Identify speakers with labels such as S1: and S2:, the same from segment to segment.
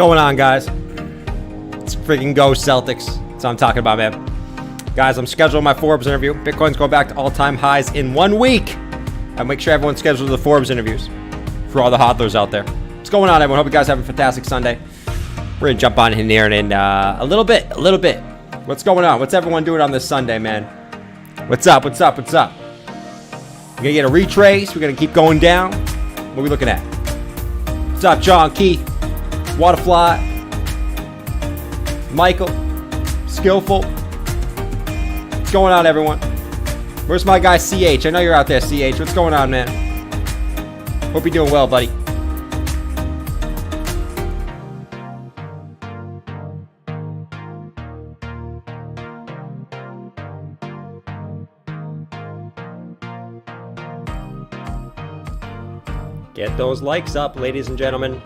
S1: going on, guys? It's freaking go Celtics. That's what I'm talking about, man. Guys, I'm scheduling my Forbes interview. Bitcoin's going back to all-time highs in 1 week. I'll make sure everyone schedules the Forbes interviews for all the hodlers out there. What's going on, everyone? Hope you guys have a fantastic Sunday. We're going to jump on in here in a little bit. What's going on? What's everyone doing on this Sunday, man? What's up? We're going to get a retrace. We're going to keep going down. What are we looking at? What's up, John, Keith, Waterfly, Michael, Skillful? What's going on, everyone? Where's my guy, CH? I know you're out there, CH. What's going on, man? Hope you're doing well, buddy. Get those likes up, ladies and gentlemen.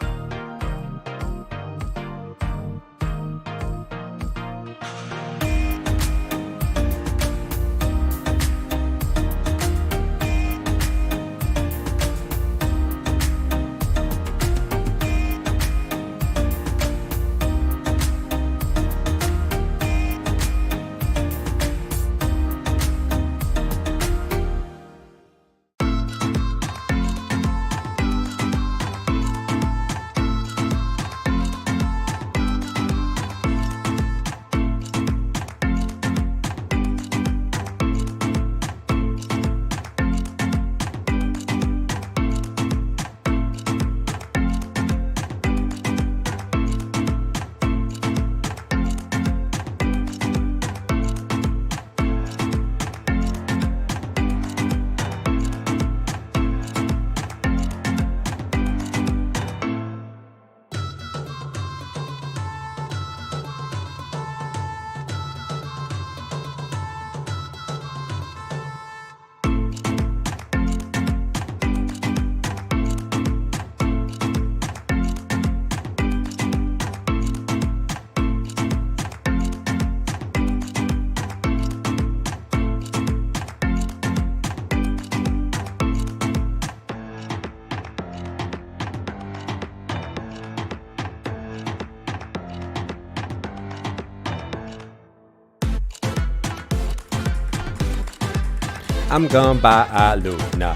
S1: I'm gonna buy a Luna,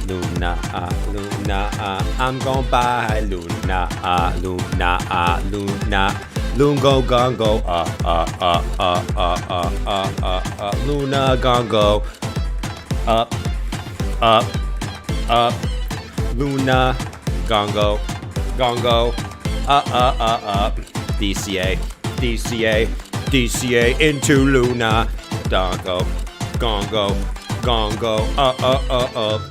S1: Luna. I'm gonna buy a Luna, Luna. Lungo gongo, Luna gongo, up, Luna gongo, up. DCA into Luna, gongo. Gongo, up.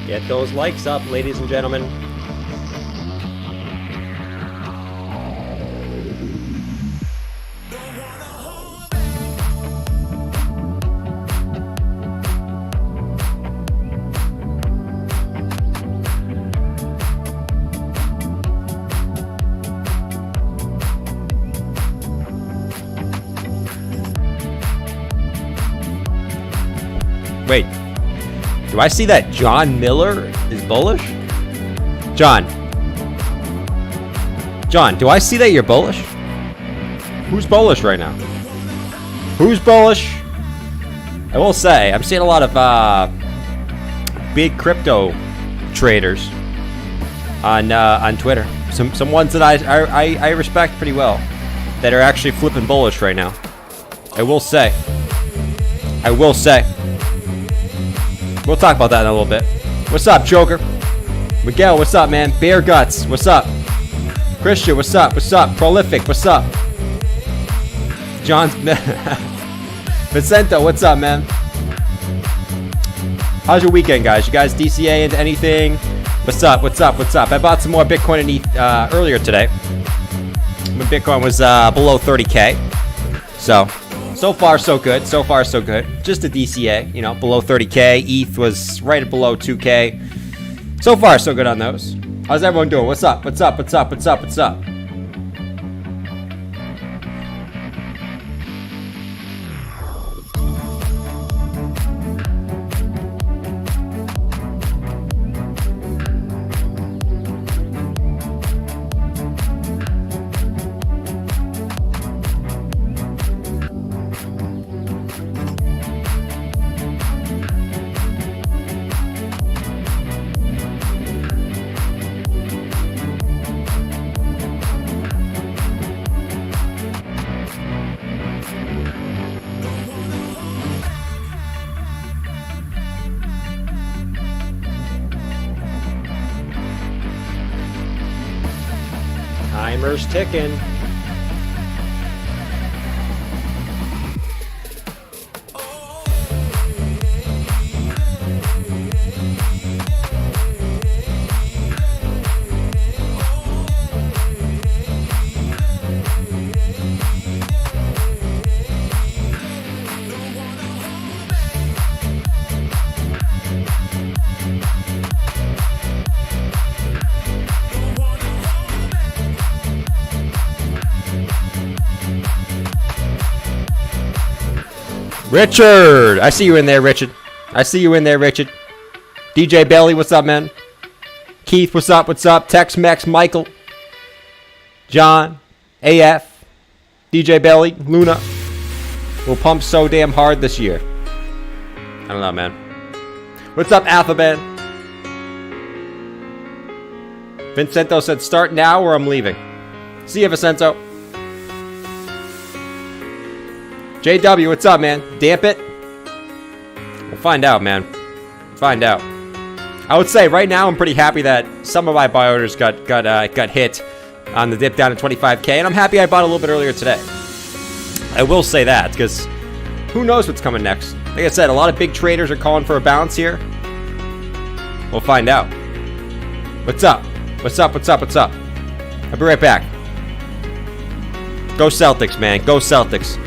S1: Get those likes up, ladies and gentlemen. Wait. Do I see that John Miller is bullish? John, do I see that you're bullish? Who's bullish right now? Who's bullish? I will say, I'm seeing a lot of big crypto traders on Twitter. Some ones that I respect pretty well that are actually flipping bullish right now. I will say. We'll talk about that in a little bit. What's up, Joker? Miguel, what's up, man? Bear Guts, what's up? Christian, what's up? What's up? Prolific, what's up? John's Vicento, what's up, man? How's your weekend, guys? You guys DCA into anything? What's up? What's up? What's up? I bought some more Bitcoin and ETH earlier today when Bitcoin was below 30K. So far so good. So far so good. Just a DCA, you know, below 30K. ETH was right below 2K. So far so good on those. How's everyone doing? What's up? What's up? What's up? What's up? What's up? Timer's ticking. Richard! I see you in there, Richard. I see you in there, Richard. DJ Belly, what's up, man? Keith, what's up? What's up? Tex Mex, Michael, John, AF, DJ Belly, Luna. We'll pump so damn hard this year. I don't know, man. What's up, Alphabet? Vincento said, start now or I'm leaving. See you, Vicento. JW, what's up, man? Damp it? We'll find out, man. Find out. I would say right now I'm pretty happy that some of my buy orders got hit on the dip down to 25K, and I'm happy I bought a little bit earlier today. I will say that, because who knows what's coming next. Like I said, a lot of big traders are calling for a bounce here. We'll find out. What's up? What's up? What's up? What's up? I'll be right back. Go Celtics, man. Go Celtics.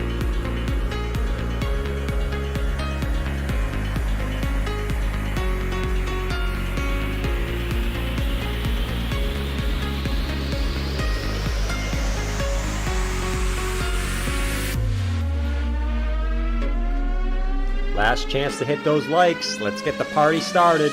S1: Last chance to hit those likes. Let's get the party started.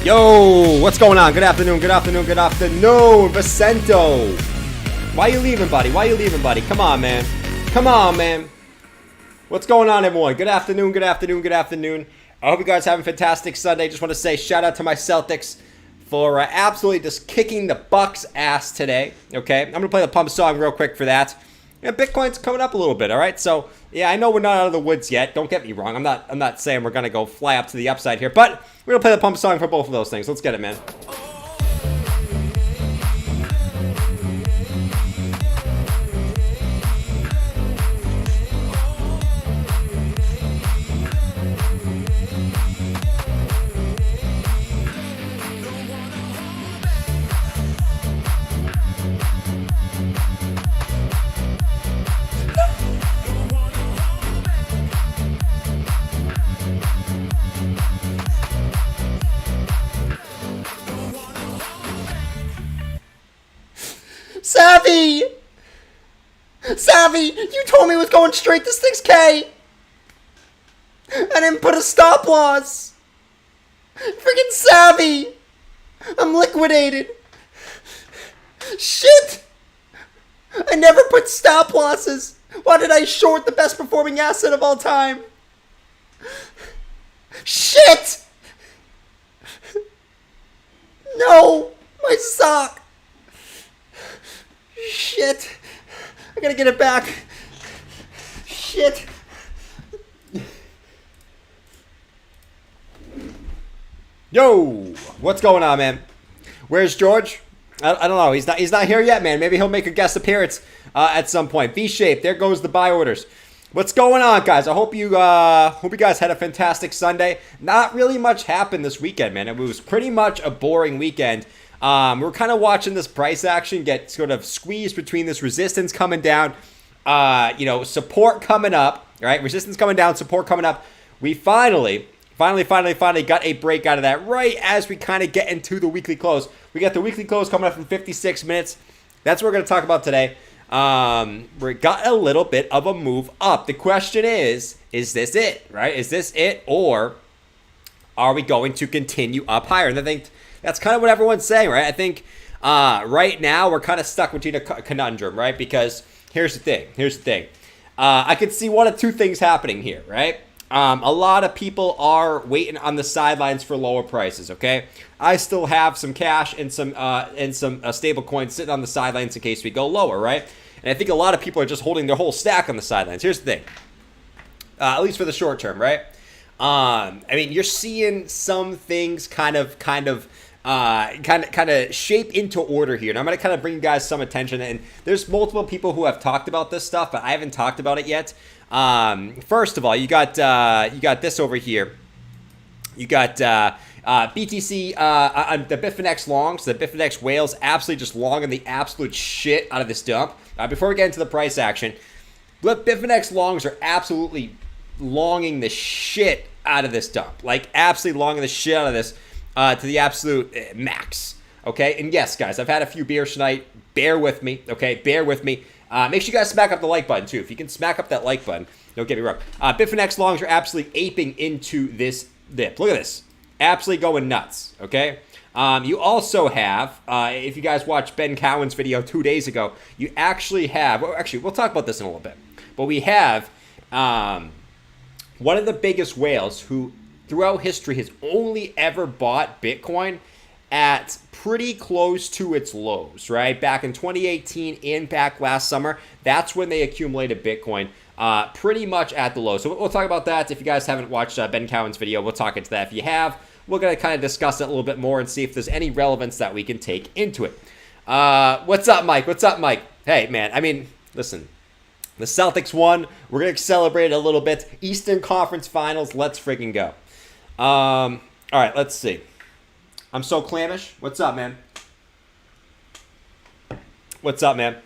S1: Yo, what's going on? Good afternoon, good afternoon, good afternoon, Vicento. Why you leaving, buddy? Why you leaving, buddy? Come on, man. Come on, man. What's going on, everyone? Good afternoon, good afternoon, good afternoon. I hope you guys have a fantastic Sunday. Just want to say shout out to my Celtics for absolutely just kicking the Bucks' ass today. Okay, I'm going to play the pump song real quick for that. Yeah, Bitcoin's coming up a little bit, all right? So, yeah, I know we're not out of the woods yet. Don't get me wrong. I'm not saying we're going to go fly up to the upside here, but we're going to play the pump song for both of those things. Let's get it, man. Savvy! Savvy, you told me it was going straight to 6K! I didn't put a stop loss! Freaking Savvy! I'm liquidated! Shit! I never put stop losses! Why did I short the best performing asset of all time? Shit! No! My sock! Shit. I gotta get it back. Shit. Yo, what's going on, man? Where's George? I don't know. He's not here yet, man. Maybe he'll make a guest appearance at some point. V-shape. There goes the buy orders. What's going on, guys? I hope you guys had a fantastic Sunday. Not really much happened this weekend, man. It was pretty much a boring weekend. We're kind of watching this price action get sort of squeezed between this resistance coming down, support coming up, right? Resistance coming down, support coming up. We finally got a break out of that right as we kind of get into the weekly close. We got the weekly close coming up in 56 minutes. That's what we're going to talk about today. We got a little bit of a move up. The question is this it, right? Is this it, or are we going to continue up higher? And I think that's kind of what everyone's saying, right? I think right now we're kind of stuck between a conundrum, right? Because here's the thing. I could see one of two things happening here, right? A lot of people are waiting on the sidelines for lower prices, okay? I still have some cash and some stable coins sitting on the sidelines in case we go lower, right? And I think a lot of people are just holding their whole stack on the sidelines. Here's the thing. At least for the short term, right? I mean, you're seeing some things kind of shape into order here. And I'm going to kind of bring you guys some attention. And there's multiple people who have talked about this stuff, but I haven't talked about it yet. First of all, you got this over here. You got BTC on the Bitfinex longs. The Bitfinex whales absolutely just longing the absolute shit out of this dump. Before we get into the price action, Bitfinex longs are absolutely longing the shit out of this dump. Like, absolutely longing the shit out of this to the absolute max. Okay? And yes, guys, I've had a few beers tonight. Bear with me. Okay? Bear with me. Make sure you guys smack up the like button, too. If you can smack up that like button, don't get me wrong. Bitfinex longs are absolutely aping into this dip. Look at this. Absolutely going nuts. Okay? You also have, if you guys watched Ben Cowan's video 2 days ago, you actually have, well, actually, we'll talk about this in a little bit, but we have one of the biggest whales who, throughout history, has only ever bought Bitcoin at pretty close to its lows, right? Back in 2018 and back last summer, that's when they accumulated Bitcoin pretty much at the low. So we'll talk about that. If you guys haven't watched Ben Cowan's video, we'll talk into that. If you have, we're going to kind of discuss it a little bit more and see if there's any relevance that we can take into it. What's up, Mike? What's up, Mike? Hey, man, I mean, listen. The Celtics won. We're going to celebrate a little bit. Eastern Conference Finals. Let's freaking go. All right, let's see. I'm so clammish. What's up, man? What's up, man?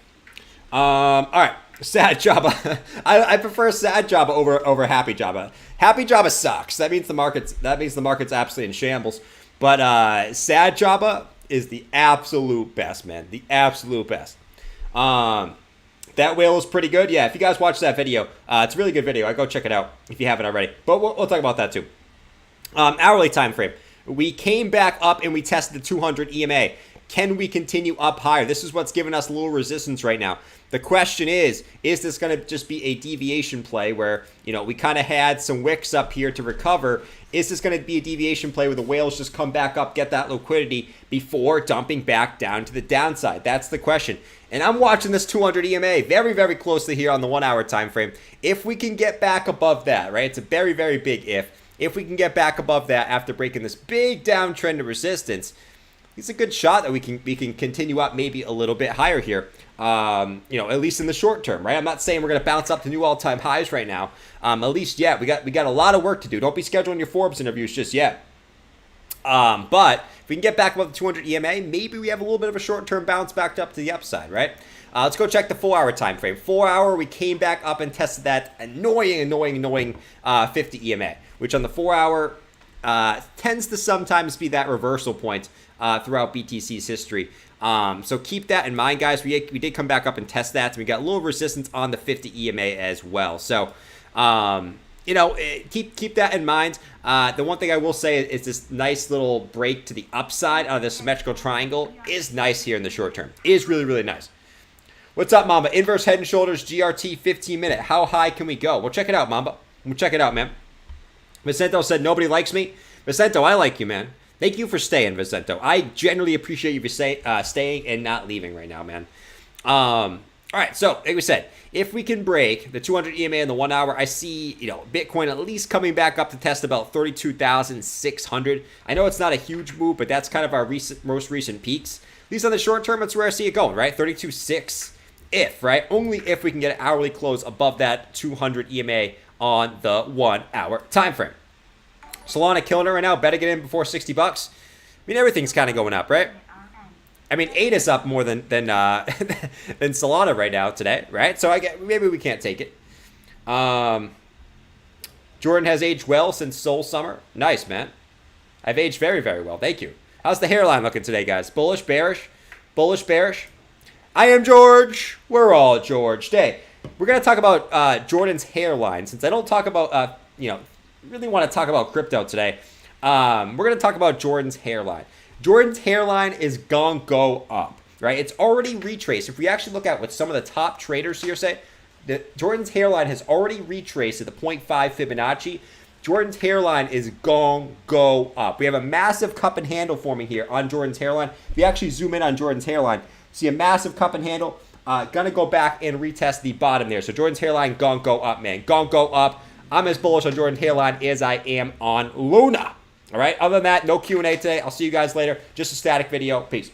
S1: All right. Sad Jabba. I prefer Sad Jabba over Happy Jabba. Happy Jabba sucks. That means the market's absolutely in shambles. But Sad Jabba is the absolute best, man. The absolute best. That whale was pretty good. Yeah, if you guys watch that video, it's a really good video. Go check it out if you haven't already. But we'll talk about that too. Hourly time frame. We came back up and we tested the 200 EMA. Can we continue up higher? This is what's giving us a little resistance right now. The question is this going to just be a deviation play where, we kind of had some wicks up here to recover? Is this going to be a deviation play where the whales just come back up, get that liquidity before dumping back down to the downside? That's the question. And I'm watching this 200 EMA very, very closely here on the 1 hour time frame. If we can get back above that, right? It's a very, very big if. If we can get back above that after breaking this big downtrend of resistance, it's a good shot that we can continue up maybe a little bit higher here. At least in the short term, right? I'm not saying we're going to bounce up to new all-time highs right now. At least, yeah, we got a lot of work to do. Don't be scheduling your Forbes interviews just yet. But if we can get back above the 200 EMA, maybe we have a little bit of a short-term bounce back up to the upside, right? Let's go check the 4 hour time frame. 4 hour, we came back up and tested that annoying 50 EMA, which on the 4 hour tends to sometimes be that reversal point throughout BTC's history. So keep that in mind, guys. We did come back up and test that. And we got a little resistance on the 50 EMA as well. So, keep that in mind. The one thing I will say is this nice little break to the upside out of the symmetrical triangle is nice here in the short term. Is really, really nice. What's up, Mamba? Inverse head and shoulders, GRT 15 minute. How high can we go? Well, check it out, Mamba. We'll check it out, man. Vicento said nobody likes me. Vicento, I like you, man. Thank you for staying, Vicento. I generally appreciate you for staying and not leaving right now, man. All right, so like we said, if we can break the 200 EMA in the 1 hour, I see, Bitcoin at least coming back up to test about 32,600. I know it's not a huge move, but that's kind of our most recent peaks. At least on the short term, that's where I see it going, right? 32.6 right? Only if we can get an hourly close above that 200 EMA on the 1 hour time frame. Solana killing it right now. Better get in before $60. I mean, everything's kind of going up, right? I mean, ADA is up more than Solana right now today, right? So maybe we can't take it. Jordan has aged well since Soul Summer. Nice, man. I've aged very, very well. Thank you. How's the hairline looking today, guys? Bullish, bearish? Bullish, bearish? I am George. We're all George. Today, we're going to talk about Jordan's hairline. Since I don't talk about, really want to talk about crypto today, we're going to talk about Jordan's hairline. Jordan's hairline is going to go up, right? It's already retraced. If we actually look at what some of the top traders here say, Jordan's hairline has already retraced at the 0.5 Fibonacci. Jordan's hairline is going to go up. We have a massive cup and handle forming here on Jordan's hairline. If you actually zoom in on Jordan's hairline, see a massive cup and handle. Gonna go back and retest the bottom there. So Jordan's hairline gonna go up, man. Gonna go up. I'm as bullish on Jordan's hairline as I am on Luna. All right. Other than that, no Q&A today. I'll see you guys later. Just a static video. Peace.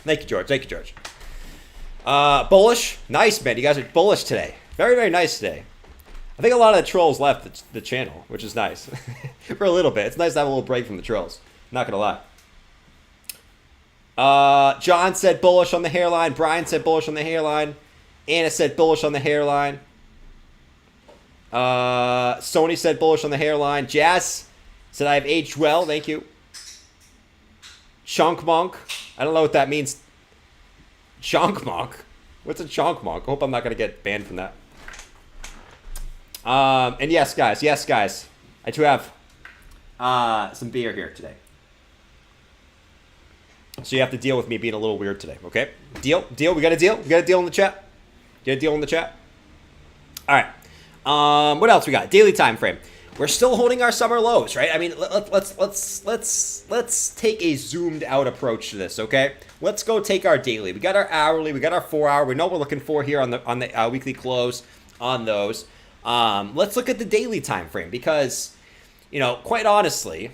S1: Thank you, George. Thank you, George. Bullish. Nice, man. You guys are bullish today. Very, very nice today. I think a lot of the trolls left the channel, which is nice. For a little bit. It's nice to have a little break from the trolls. Not gonna lie. John said bullish on the hairline. Brian said bullish on the hairline. Anna said bullish on the hairline. Sony said bullish on the hairline. Jazz said I have aged well. Thank you. Chunk Monk. I don't know what that means. Chunk Monk? What's a chunk monk? I hope I'm not going to get banned from that. And yes, guys. I do have some beer here today. So you have to deal with me being a little weird today, okay? Deal? We got a deal? We got a deal in the chat? Get a deal in the chat? All right. What else we got? Daily time frame. We're still holding our summer lows, right? I mean, let's take a zoomed out approach to this, okay? Let's go take our daily. We got our hourly. We got our 4 hour. We know what we're looking for here on the weekly close on those. Let's look at the daily time frame because, quite honestly,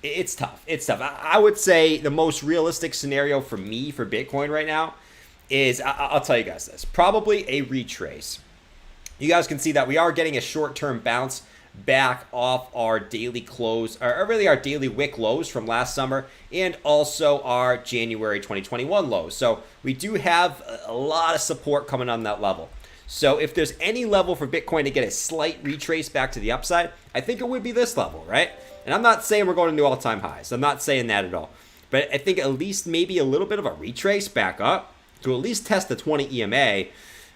S1: it's tough. I would say the most realistic scenario for me for Bitcoin right now is, I'll tell you guys this, probably a retrace. You guys can see that we are getting a short-term bounce back off our daily close, or really our daily wick lows from last summer, and also our January 2021 lows. So we do have a lot of support coming on that level. So if there's any level for Bitcoin to get a slight retrace back to the upside, I think it would be this level, right? And I'm not saying we're going to new all-time highs. I'm not saying that at all. But I think at least maybe a little bit of a retrace back up to at least test the 20 EMA,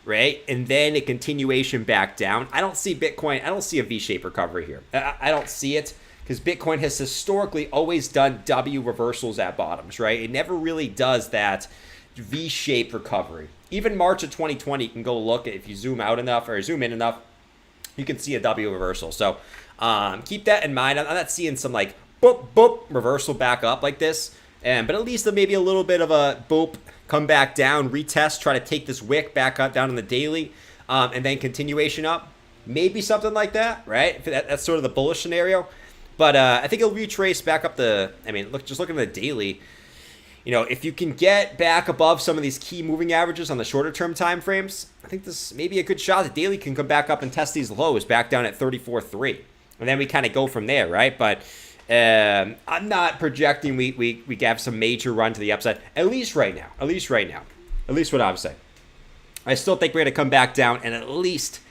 S1: right? And then a continuation back down. I don't see Bitcoin. I don't see a V-shaped recovery here. I don't see it. because Bitcoin has historically always done W reversals at bottoms, right? It never really does that V-shaped recovery. Even March of 2020, you can go look, if you zoom out enough or zoom in enough, you can see a W reversal. So keep that in mind. I'm not seeing some like boop, boop, reversal back up like this. But at least maybe a little bit of a boop, come back down, retest, try to take this wick back up down in the daily, and then continuation up. Maybe something like that, right? That's sort of the bullish scenario. But I think it'll retrace back up just looking at the daily. If you can get back above some of these key moving averages on the shorter term time frames, I think this may be a good shot. The daily can come back up and test these lows back down at 34.3. And then we kind of go from there, right? But I'm not projecting we have some major run to the upside, at least right now. At least what I'm saying. I still think we're going to come back down and at least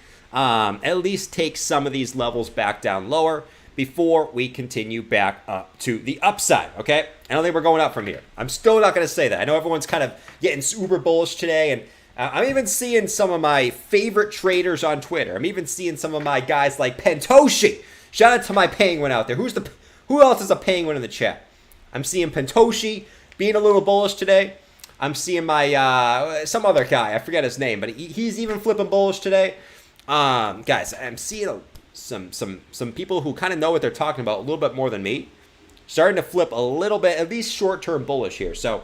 S1: take some of these levels back down lower before we continue back up to the upside, okay? I don't think we're going up from here. I'm still not going to say that. I know everyone's kind of getting super bullish today, and I'm even seeing some of my favorite traders on Twitter. I'm even seeing some of my guys like Pentoshi. Shout out to my penguin out there. Who else is a penguin in the chat? I'm seeing Pentoshi being a little bullish today. I'm seeing my some other guy. I forget his name, but he's even flipping bullish today. Guys, I'm seeing some people who kind of know what they're talking about a little bit more than me, starting to flip a little bit, at least short-term bullish here. So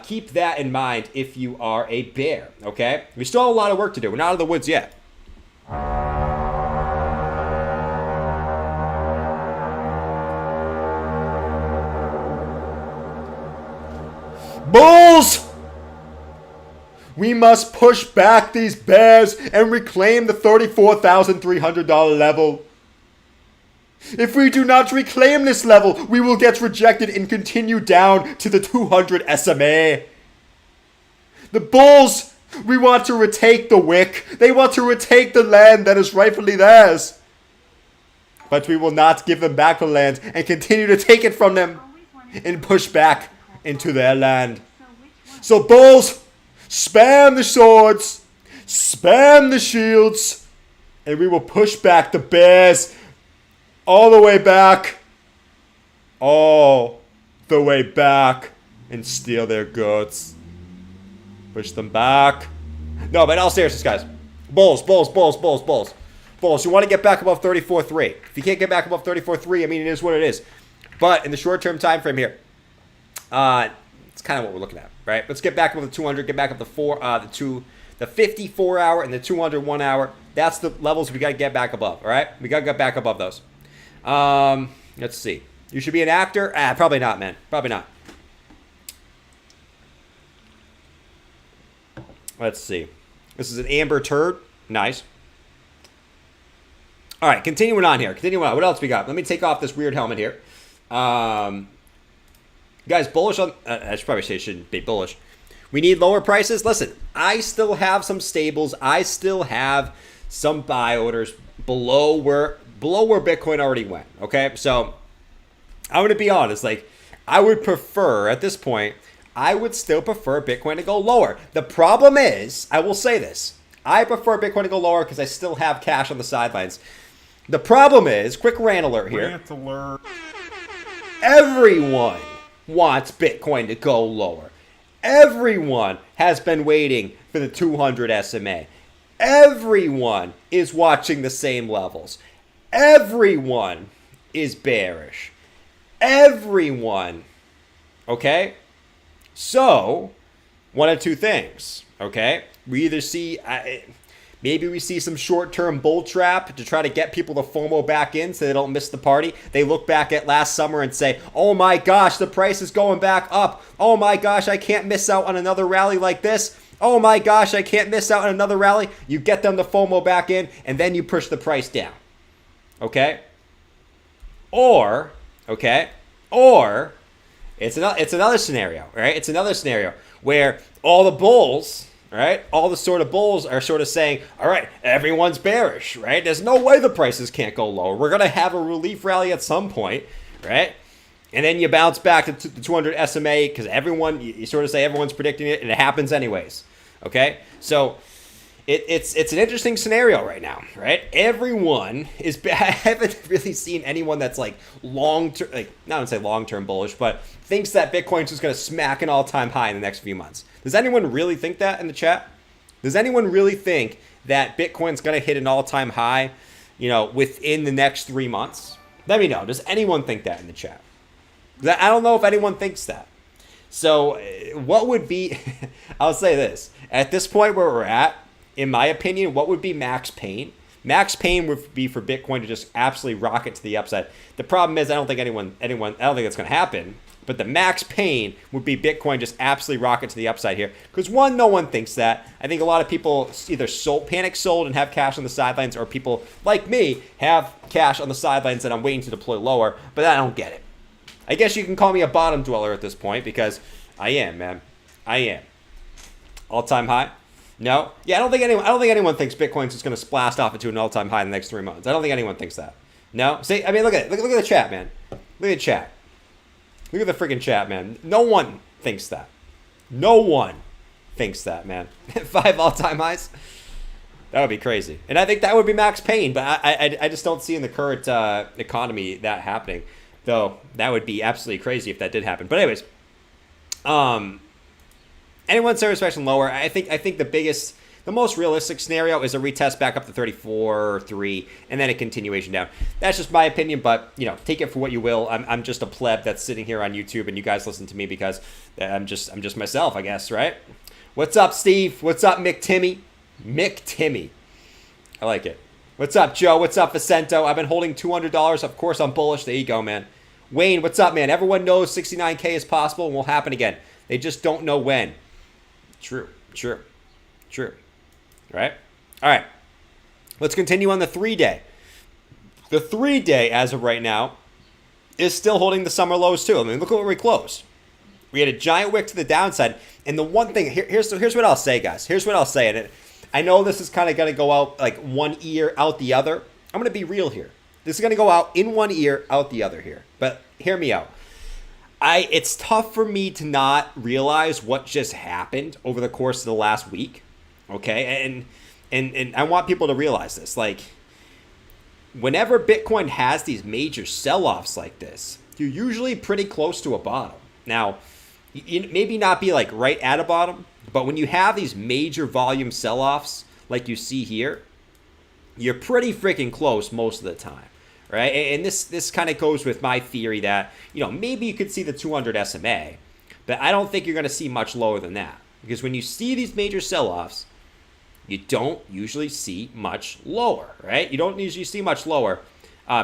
S1: keep that in mind if you are a bear, okay? We still have a lot of work to do. We're not out of the woods yet. Bulls! We must push back these bears and reclaim the $34,300 level. If we do not reclaim this level, we will get rejected and continue down to the 200 SMA. The bulls, we want to retake the wick. They want to retake the land that is rightfully theirs. But we will not give them back the land and continue to take it from them and push back into their land. So bulls, spam the swords, spam the shields, and we will push back the bears all the way back, and steal their goods. Push them back. No, but in all seriousness, guys, bulls. You want to get back above 34.3. If you can't get back above 34.3, I mean, it is what it is. But in the short-term time frame here, it's kind of what we're looking at, right? Let's get back up to the 200, get back up to the 54 hour and the 201 hour. That's the levels we got to get back above, all right? We got to get back above those. Let's see. You should be an actor? Probably not, man. Probably not. Let's see. This is an amber turd. Nice. All right, continuing on here. What else we got? Let me take off this weird helmet here. Guys, bullish on... I should probably say shouldn't be bullish. We need lower prices. Listen, I still have some stables. I still have some buy orders below where Bitcoin already went. Okay, so I'm going to be honest. Like, I would prefer, at this point, I would still prefer Bitcoin to go lower. The problem is, I will say this. I prefer Bitcoin to go lower because I still have cash on the sidelines. The problem is, quick rant alert here.
S2: Rant alert.
S1: Everyone wants Bitcoin to go lower. Everyone has been waiting for the 200 SMA. Everyone is watching the same levels. Everyone is bearish. Everyone. Okay? So, one of two things. Okay? We either see... Maybe we see some short-term bull trap to try to get people to FOMO back in so they don't miss the party. They look back at last summer and say, oh my gosh, the price is going back up. Oh my gosh, I can't miss out on another rally like this. Oh my gosh, I can't miss out on another rally. You get them to FOMO back in, and then you push the price down. Okay? Or it's another scenario, right? It's another scenario where all the bulls... right? All the sort of bulls are sort of saying, all right, everyone's bearish, right? There's no way the prices can't go lower. We're going to have a relief rally at some point, right? And then you bounce back to the 200 SMA because you sort of say everyone's predicting it and it happens anyways, okay? So it's an interesting scenario right now, right? Everyone is. I haven't really seen anyone that's like long term, like not to say long term bullish, but thinks that Bitcoin's just going to smack an all time high in the next few months. Does anyone really think that in the chat? Does anyone really think that Bitcoin's going to hit an all time high, within the next 3 months? Let me know. Does anyone think that in the chat? I don't know if anyone thinks that. So what would be? I'll say this: at this point where we're at. In my opinion, what would be max pain? Max pain would be for Bitcoin to just absolutely rocket to the upside. The problem is I don't think I don't think that's going to happen. But the max pain would be Bitcoin just absolutely rocket to the upside here. Because one, no one thinks that. I think a lot of people either panic sold and have cash on the sidelines, or people like me have cash on the sidelines that I'm waiting to deploy lower, but I don't get it. I guess you can call me a bottom dweller at this point because I am, man. I am. All-time high? No? Yeah, I don't think anyone thinks Bitcoin's just going to blast off into an all-time high in the next 3 months. I don't think anyone thinks that. No? See, I mean, look at it. Look at the chat, man. Look at the chat. Look at the freaking chat, man. No one thinks that. No one thinks that, man. 5 all-time highs? That would be crazy. And I think that would be max pain, but I just don't see in the current economy that happening. Though, that would be absolutely crazy if that did happen. But anyways, anyone service direction lower, I think the most realistic scenario is a retest back up to 34 or 3 and then a continuation down. That's just my opinion, but take it for what you will. I'm just a pleb that's sitting here on YouTube, and you guys listen to me because I'm just myself, I guess, right? What's up, Steve? What's up, Mick Timmy? I like it. What's up, Joe? What's up, Vicento? I've been holding $200. Of course, I'm bullish. There you go, man. Wayne, what's up, man? Everyone knows 69K is possible and will happen again. They just don't know when. True. Right? All right. Let's continue on the 3-day. The 3-day, as of right now, is still holding the summer lows too. I mean, look at where we closed. We had a giant wick to the downside. And the one thing, here's what I'll say, guys. Here's what I'll say. And I know this is kind of going to go out like one ear, out the other. I'm going to be real here. This is going to go out in one ear, out the other here. But hear me out. It's tough for me to not realize what just happened over the course of the last week. Okay? And I want people to realize this. Like, whenever Bitcoin has these major sell-offs like this, you're usually pretty close to a bottom. Now, maybe not be like right at a bottom, but when you have these major volume sell-offs like you see here, you're pretty freaking close most of the time. Right? And this kind of goes with my theory that, maybe you could see the 200 SMA, but I don't think you're going to see much lower than that. Because when you see these major sell-offs, you don't usually see much lower, right? You don't usually see much lower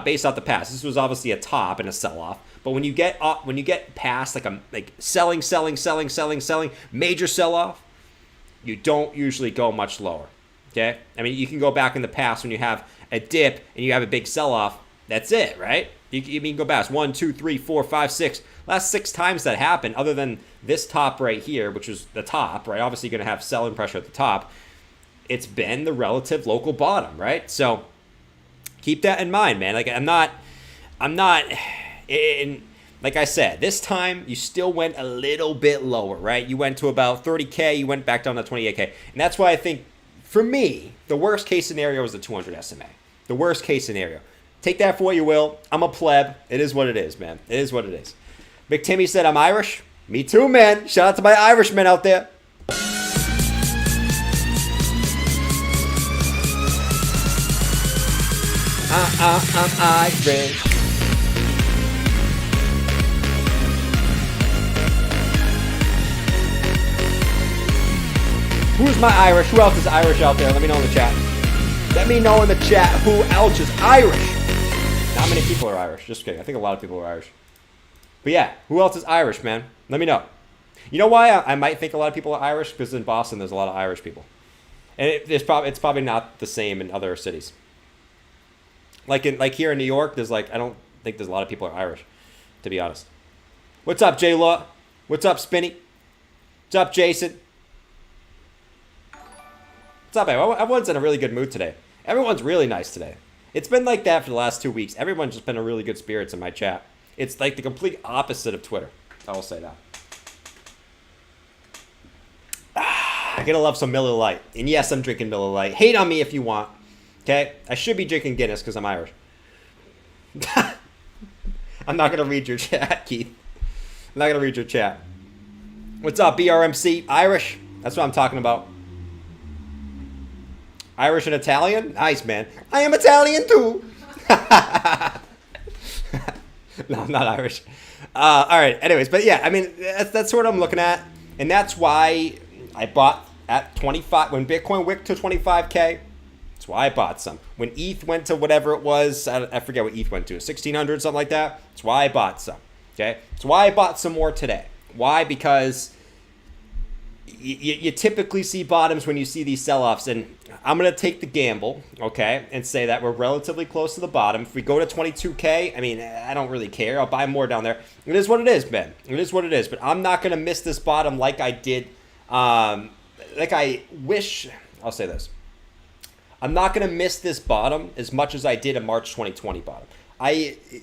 S1: based off the past. This was obviously a top and a sell-off, but when you get past like selling, major sell-off, you don't usually go much lower. Okay? I mean, you can go back in the past when you have a dip and you have a big sell-off. That's it, right? You can go back 1, 2, 3, 4, 5, 6. Last 6 times that happened, other than this top right here, which was the top, right? Obviously, you're going to have selling pressure at the top. It's been the relative local bottom, right? So keep that in mind, man. Like I'm not. Like I said, this time you still went a little bit lower, right? You went to about 30K. You went back down to 28K, and that's why I think, for me, the worst case scenario is the 200 SMA. The worst case scenario. Take that for what you will. I'm a pleb. It is what it is, man. It is what it is. Big Timmy said, I'm Irish. Me too, man. Shout out to my Irishmen out there. I'm Irish. Who's my Irish? Who else is Irish out there? Let me know in the chat. Let me know in the chat who else is Irish. Not many people are Irish. Just kidding. I think a lot of people are Irish. But yeah, who else is Irish, man? Let me know. You know why I might think a lot of people are Irish? Because in Boston, there's a lot of Irish people. And it's probably not the same in other cities. Like here in New York, I don't think there's a lot of people are Irish, to be honest. What's up, J Law? What's up, Spinny? What's up, Jason? What's up, man? Everyone's in a really good mood today. Everyone's really nice today. It's been like that for the last 2 weeks. Everyone's just been in really good spirits in my chat. It's like the complete opposite of Twitter. I will say that. I gotta love some Miller Lite. And yes, I'm drinking Miller Lite. Hate on me if you want. Okay? I should be drinking Guinness because I'm Irish. I'm not gonna read your chat, Keith. I'm not gonna read your chat. What's up, BRMC? Irish? That's what I'm talking about. Irish and Italian? Nice, man. I am Italian too. No, I'm not Irish. All right. Anyways, but yeah, I mean, that's what I'm looking at. And that's why I bought at 25. When Bitcoin wicked to 25K, that's why I bought some. When ETH went to whatever it was, I forget what ETH went to, 1,600, something like that. That's why I bought some. Okay? That's why I bought some more today. Why? Because you typically see bottoms when you see these sell-offs, and I'm going to take the gamble, okay, and say that we're relatively close to the bottom. If we go to 22K, I mean, I don't really care. I'll buy more down there. It is what it is, Ben. It is what it is, but I'm not going to miss this bottom like I did, like I wish. I'll say this. I'm not going to miss this bottom as much as I did a March 2020 bottom.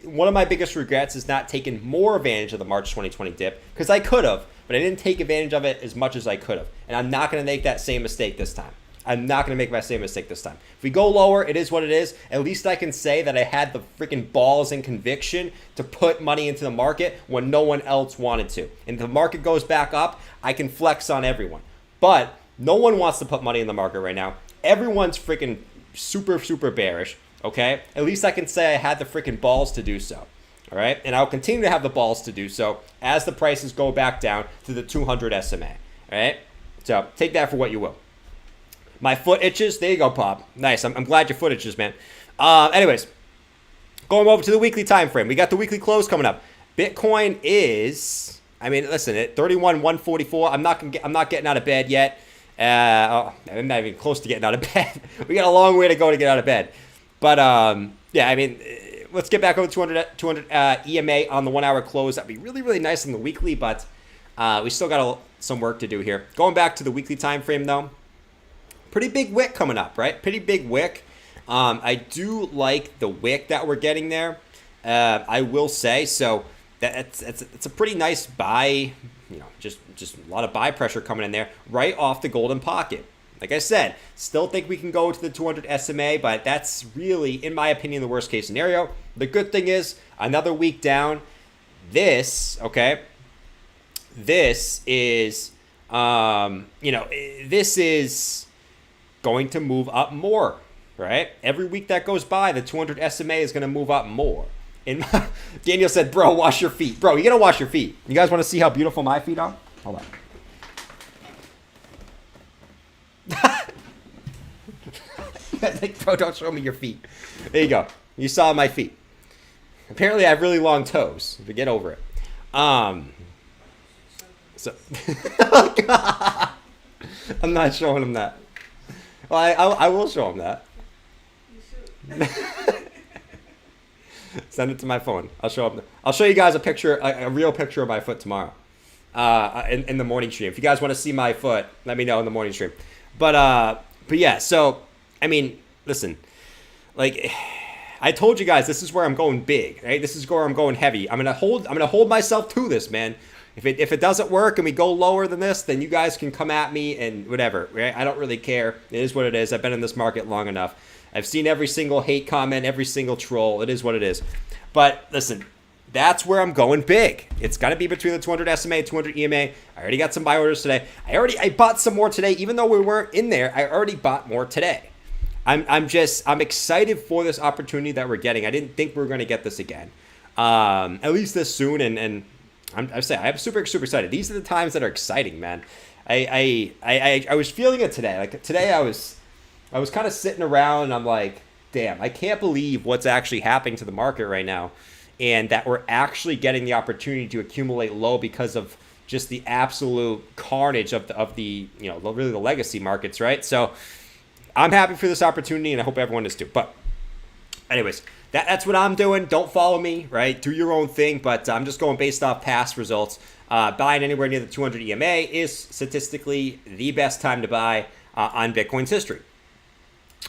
S1: One of my biggest regrets is not taking more advantage of the March 2020 dip, because I could have, but I didn't take advantage of it as much as I could have. And I'm not going to make that same mistake this time. I'm not going to make my same mistake this time. If we go lower, it is what it is. At least I can say that I had the freaking balls and conviction to put money into the market when no one else wanted to. And if the market goes back up, I can flex on everyone. But no one wants to put money in the market right now. Everyone's freaking super bearish. Okay? At least I can say I had the freaking balls to do so. All right? And I'll continue to have the balls to do so as the prices go back down to the 200 SMA. All right? So take that for what you will. My foot itches. There you go, Pop. Nice. I'm glad your foot itches, man. Anyways, going over to the weekly time frame. We got the weekly close coming up. Bitcoin is, I mean, listen, at 31,144. I'm not getting out of bed yet. I'm not even close to getting out of bed. We got a long way to go to get out of bed. But yeah, I mean, let's get back over 200 EMA on the 1 hour close. That'd be really nice on the weekly, but we still got some work to do here. Going back to the weekly time frame though, pretty big wick coming up, right? Pretty big wick. I do like the wick that we're getting there. I will say, so it's a pretty nice buy. You know, just a lot of buy pressure coming in there right off the golden pocket. Like I said, still think we can go to the 200 SMA, but that's really, in my opinion, the worst case scenario. The good thing is another week down. This, okay, this is, this is going to move up more, right? Every week that goes by, the 200 SMA is going to move up more. And Daniel said, bro, wash your feet. Bro, you got to wash your feet. You guys want to see how beautiful my feet are? Hold on. Like, bro, don't show me your feet. There you go. You saw my feet. Apparently, I have really long toes. But get over it. So, oh, God. I'm not showing him that. Well, I will show him that. You should. Send it to my phone. I'll show you guys a picture, a real picture of my foot tomorrow, in the morning stream. If you guys want to see my foot, let me know in the morning stream. But yeah. So I mean, listen, like I told you guys, this is where I'm going big. Right? This is where I'm going heavy. I'm gonna hold myself to this, man. If it doesn't work and we go lower than this, then you guys can come at me and whatever. Right? I don't really care. It is what it is. I've been in this market long enough. I've seen every single hate comment, every single troll. It is what it is. But listen, that's where I'm going big. It's got to be between the 200 SMA, 200 EMA. I already got some buy orders today. I bought some more today. Even though we weren't in there, I already bought more today. I'm excited for this opportunity that we're getting. I didn't think we were going to get this again. At least this soon. And I'm super excited. These are the times that are exciting, man. I was feeling it today. Like today I was kind of sitting around and I'm like, damn, I can't believe what's actually happening to the market right now. And that we're actually getting the opportunity to accumulate low because of just the absolute carnage of the really the legacy markets, right? So I'm happy for this opportunity and I hope everyone is too. But anyways, that's what I'm doing. Don't follow me, right? Do your own thing, but I'm just going based off past results. Buying anywhere near the 200 EMA is statistically the best time to buy on Bitcoin's history.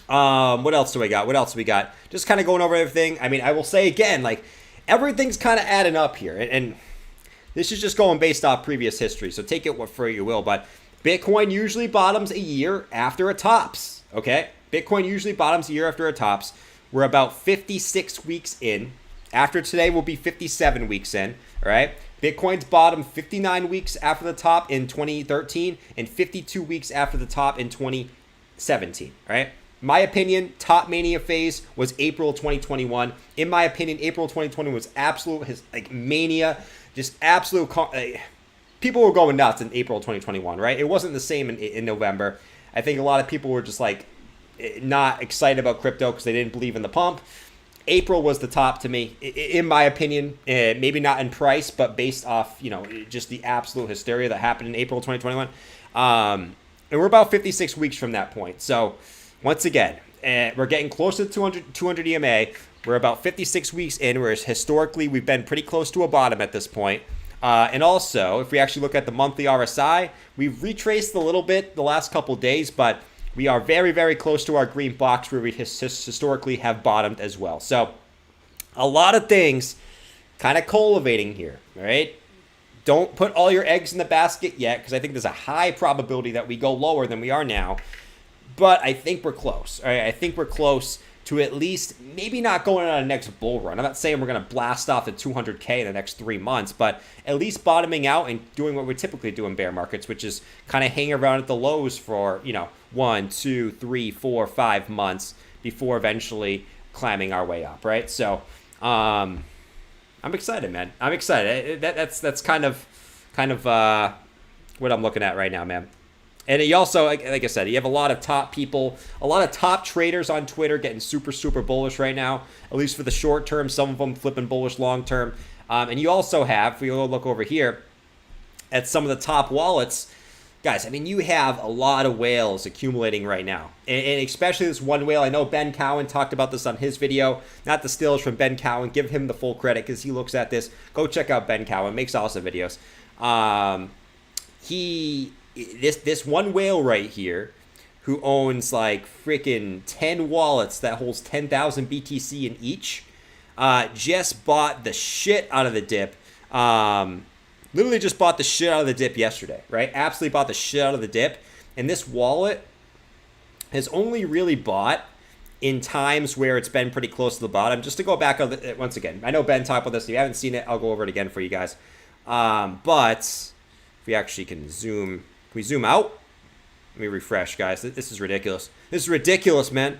S1: What else do we got? Just kind of going over everything. I mean, I will say again, like everything's kind of adding up here, and this is just going based off previous history. So take it for you will. But Bitcoin usually bottoms a year after it tops, okay? Bitcoin usually bottoms a year after it tops. We're about 56 weeks in. After today, we'll be 57 weeks in, all right? Bitcoin's bottom 59 weeks after the top in 2013 and 52 weeks after the top in 2017, all right? My opinion, top mania phase was April 2021. In my opinion, April 2020 was absolute mania, just absolute. People were going nuts in April 2021, right? It wasn't the same in November. I think a lot of people were just like not excited about crypto because they didn't believe in the pump. April was the top to me, in my opinion. Maybe not in price, but based off, just the absolute hysteria that happened in April 2021. And we're about 56 weeks from that point. So once again, we're getting closer to 200 EMA. We're about 56 weeks in, whereas historically we've been pretty close to a bottom at this point. And also, if we actually look at the monthly RSI, we've retraced a little bit the last couple days, but we are very, very close to our green box where we historically have bottomed as well. So a lot of things kind of cultivating here, all right? Don't put all your eggs in the basket yet, because I think there's a high probability that we go lower than we are now. But I think we're close. All right, I think we're close to at least maybe not going on a next bull run. I'm not saying we're going to blast off the 200K in the next 3 months, but at least bottoming out and doing what we typically do in bear markets, which is kind of hang around at the lows for, 1, 2, 3, 4, 5 months before eventually climbing our way up, right? So I'm excited, man. I'm excited. That's kind of what I'm looking at right now, man. And you also, like I said, you have a lot of top people, a lot of top traders on Twitter getting super, super bullish right now, at least for the short term, some of them flipping bullish long term. And you also have, if we look over here at some of the top wallets, guys, I mean, you have a lot of whales accumulating right now. And especially this one whale. I know Ben Cowan talked about this on his video, not the stills from Ben Cowan. Give him the full credit because he looks at this. Go check out Ben Cowan, makes awesome videos. This one whale right here who owns like freaking 10 wallets that holds 10,000 BTC in each, just bought the shit out of the dip. Literally just bought the shit out of the dip yesterday, right? Absolutely bought the shit out of the dip. And this wallet has only really bought in times where it's been pretty close to the bottom. Just to go back once again, I know Ben talked about this. If you haven't seen it, I'll go over it again for you guys. But if we actually can zoom... Can we zoom out? Let me refresh, guys. This is ridiculous. This is ridiculous, man.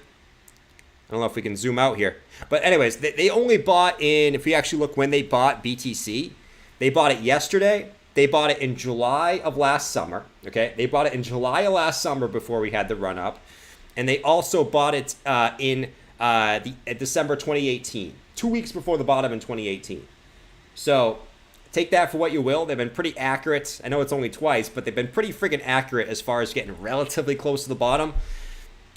S1: I don't know if we can zoom out here. But anyways, they only bought in, if we actually look when they bought BTC, they bought it yesterday. They bought it in July of last summer, okay? They bought it in July of last summer before we had the run up. And they also bought it in December 2018, 2 weeks before the bottom in 2018. So take that for what you will. They've been pretty accurate. I know it's only twice, but they've been pretty freaking accurate as far as getting relatively close to the bottom.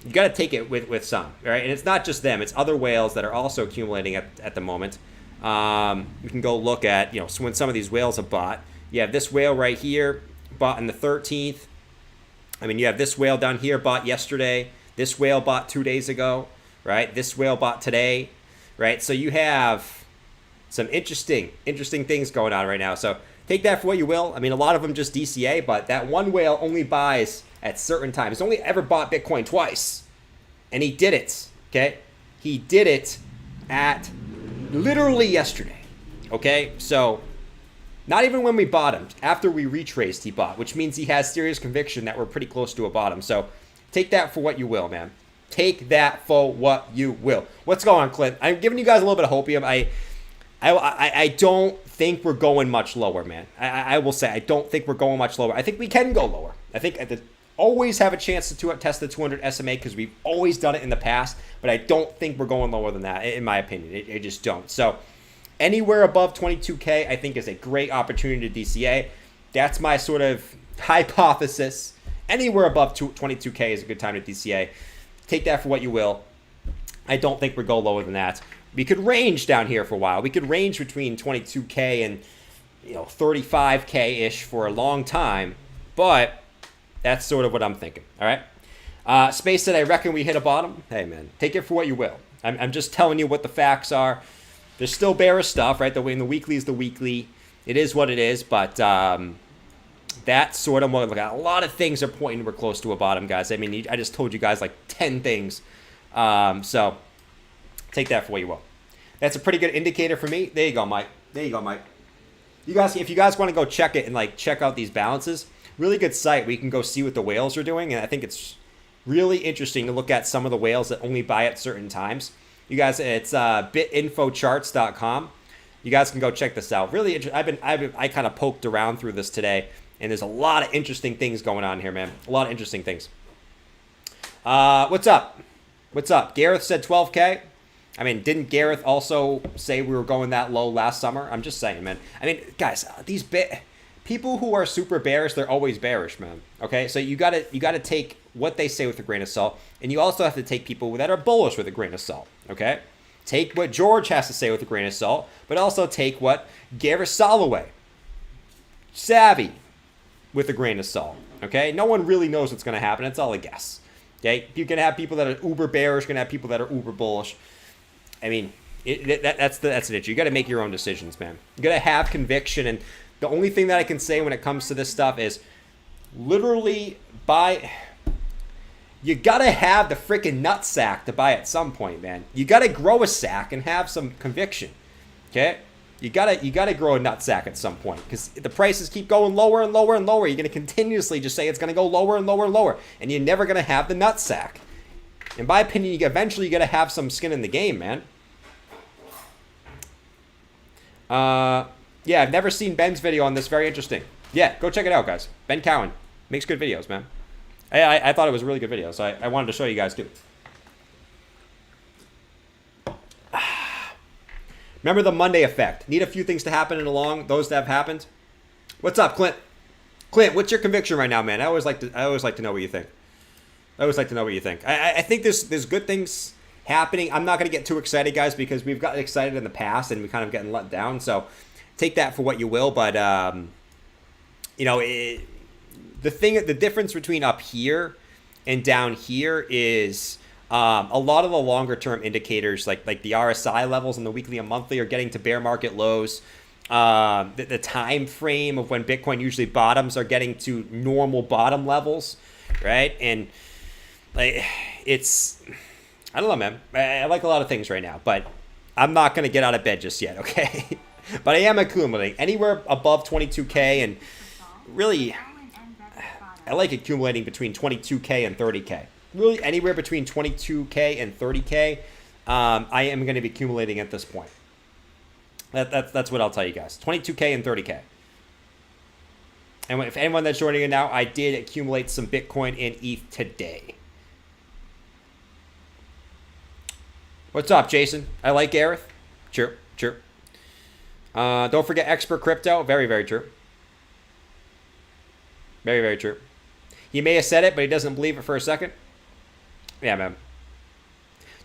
S1: You got to take it with some, right? And it's not just them. It's other whales that are also accumulating at the moment. We can go look at, so when some of these whales have bought. You have this whale right here, bought on the 13th. I mean, you have this whale down here, bought yesterday. This whale bought 2 days ago, right? This whale bought today, right? So you have some interesting things going on right now. So take that for what you will. I mean, a lot of them just DCA, but that one whale only buys at certain times. He's only ever bought Bitcoin twice. And he did it, okay? He did it at literally yesterday, okay? So not even when we bottomed, after we retraced, he bought, which means he has serious conviction that we're pretty close to a bottom. So take that for what you will, man. Take that for what you will. What's going on, Clint? I'm giving you guys a little bit of hopium. I don't think we're going much lower, man. I will say I don't think we're going much lower. I think we can go lower. I think always have a chance to test the 200 SMA because we've always done it in the past, but I don't think we're going lower than that, in my opinion. I just don't. So anywhere above 22K, I think is a great opportunity to DCA. That's my sort of hypothesis. Anywhere above 22K is a good time to DCA. Take that for what you will. I don't think we'll go lower than that. We could range down here for a while. We could range between 22K and 35K-ish for a long time, but that's sort of what I'm thinking, all right? Space said, I reckon we hit a bottom. Hey, man, take it for what you will. I'm just telling you what the facts are. There's still bearish stuff, right? The weekly is the weekly. It is what it is, but That's sort of what I look at. A lot of things are pointing we're close to a bottom, guys. I mean, I just told you guys like 10 things. So take that for what you will. That's a pretty good indicator for me. There you go, Mike. There you go, Mike. You guys, if you guys want to go check it and like check out these balances, really good site where you can go see what the whales are doing. And I think it's really interesting to look at some of the whales that only buy at certain times. You guys, it's bitinfocharts.com. You guys can go check this out. Really interesting. I kind of poked around through this today, and there's a lot of interesting things going on here, man. A lot of interesting things. What's up? What's up? Gareth said 12K. I mean, didn't Gareth also say we were going that low last summer? I'm just saying, man. I mean, guys, these people who are super bearish, they're always bearish, man. Okay, so you gotta take what they say with a grain of salt, and you also have to take people that are bullish with a grain of salt. Okay, take what George has to say with a grain of salt, but also take what Gareth Soloway, savvy, with a grain of salt. Okay, no one really knows what's gonna happen. It's all a guess. Okay, you can have people that are uber bearish, you can have people that are uber bullish. I mean, that's it. You got to make your own decisions, man. You got to have conviction, and the only thing that I can say when it comes to this stuff is literally buy. You got to have the freaking nut sack to buy at some point, man. You got to grow a sack and have some conviction. Okay? You got to grow a nut sack at some point, because the prices keep going lower and lower and lower. You're going to continuously just say it's going to go lower and lower and lower, and you're never going to have the nut sack. In my opinion, eventually you got to have some skin in the game, man. Yeah, I've never seen Ben's video on this. Very interesting. Yeah, go check it out, guys. Ben Cowan makes good videos, man. I thought it was a really good video, so I wanted to show you guys too. Remember the Monday effect. Need a few things to happen and along those that have happened. What's up, Clint? Clint, what's your conviction right now, man? I always like to know what you think. I think there's good things happening. I'm not going to get too excited, guys, because we've gotten excited in the past and we kind of getting let down. So take that for what you will. But, you know, the difference between up here and down here is a lot of the longer term indicators like the RSI levels and the weekly and monthly are getting to bear market lows. The time frame of when Bitcoin usually bottoms are getting to normal bottom levels, right? And like I don't know, man. I like a lot of things right now, but I'm not going to get out of bed just yet, okay? But I am accumulating anywhere above 22K, and really, I like accumulating between 22K and 30K. Really, anywhere between 22K and 30K, I am going to be accumulating at this point. That's what I'll tell you guys. 22K and 30K. And if anyone that's joining in now, I did accumulate some Bitcoin and ETH today. What's up, Jason? I like Gareth. True. Don't forget Expert Crypto. Very, very true. Very, very true. He may have said it, but he doesn't believe it for a second. Yeah, man.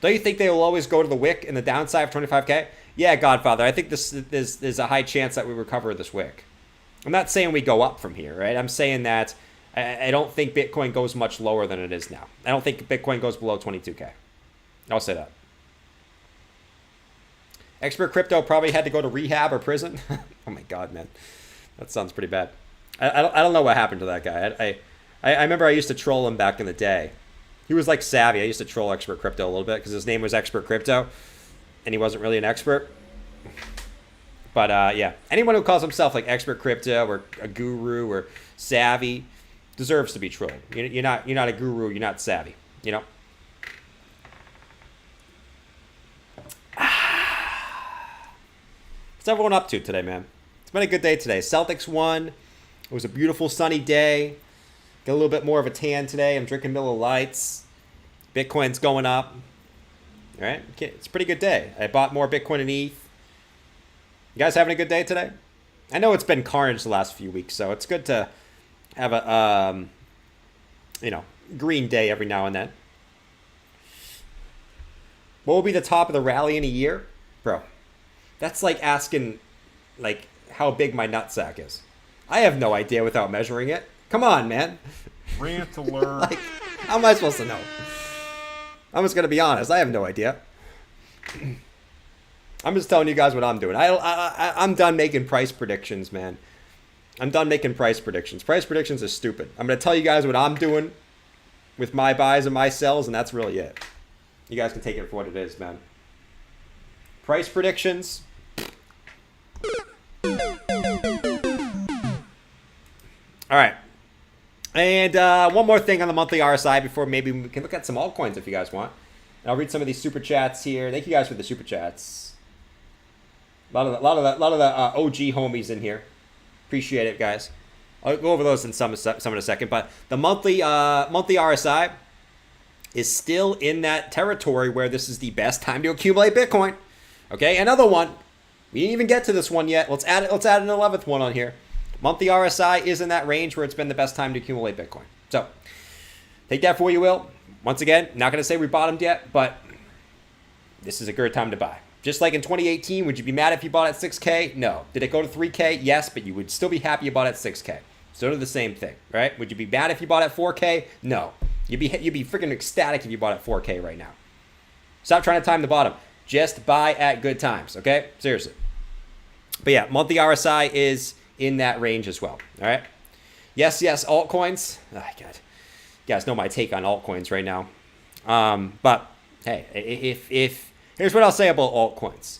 S1: Don't you think they will always go to the wick in the downside of 25K? Yeah, Godfather. I think there's a high chance that we recover this wick. I'm not saying we go up from here, right? I'm saying that I don't think Bitcoin goes much lower than it is now. I don't think Bitcoin goes below 22K. I'll say that. Expert Crypto probably had to go to rehab or prison. Oh my God, man. That sounds pretty bad. I don't know what happened to that guy. I remember I used to troll him back in the day. He was like savvy. I used to troll Expert Crypto a little bit because his name was Expert Crypto and he wasn't really an expert. But yeah, anyone who calls himself like Expert Crypto or a guru or savvy deserves to be trolled. You're not a guru. You're not savvy. You know. What's everyone up to today, man? It's been a good day today. Celtics won. It was a beautiful sunny day. Got a little bit more of a tan today. I'm drinking Miller Lights. Bitcoin's going up. All right, it's a pretty good day. I bought more Bitcoin and ETH. You guys having a good day today? I know it's been carnage the last few weeks, so it's good to have a green day every now and then. What will be the top of the rally in a year, bro? That's like asking, like, how big my nutsack is. I have no idea without measuring it. Come on, man.
S2: Rant alert.
S1: Like, how am I supposed to know? I'm just gonna be honest. I have no idea. I'm just telling you guys what I'm doing. I'm done making price predictions, man. I'm done making price predictions. Price predictions are stupid. I'm going to tell you guys what I'm doing with my buys and my sells, and that's really it. You guys can take it for what it is, man. Price predictions. All right. And one more thing on the monthly RSI before maybe we can look at some altcoins if you guys want. And I'll read some of these super chats here. Thank you guys for the super chats. A lot of the OG homies in here. Appreciate it, guys. I'll go over those in some in a second. But the monthly RSI is still in that territory where this is the best time to accumulate Bitcoin. Okay, another one. We didn't even get to this one yet. Let's add an 11th one on here. Monthly RSI is in that range where it's been the best time to accumulate Bitcoin. So take that for what you will. Once again, not going to say we bottomed yet, but this is a good time to buy. Just like in 2018, would you be mad if you bought at 6K? No. Did it go to 3K? Yes, but you would still be happy you bought at 6K. Sort of the same thing, right? Would you be mad if you bought at 4K? No. You'd be freaking ecstatic if you bought at 4K right now. Stop trying to time the bottom. Just buy at good times, okay? Seriously. But yeah, monthly RSI is in that range as well, all right? Yes, altcoins. Oh, God. You guys know my take on altcoins right now. But, hey, if here's what I'll say about altcoins.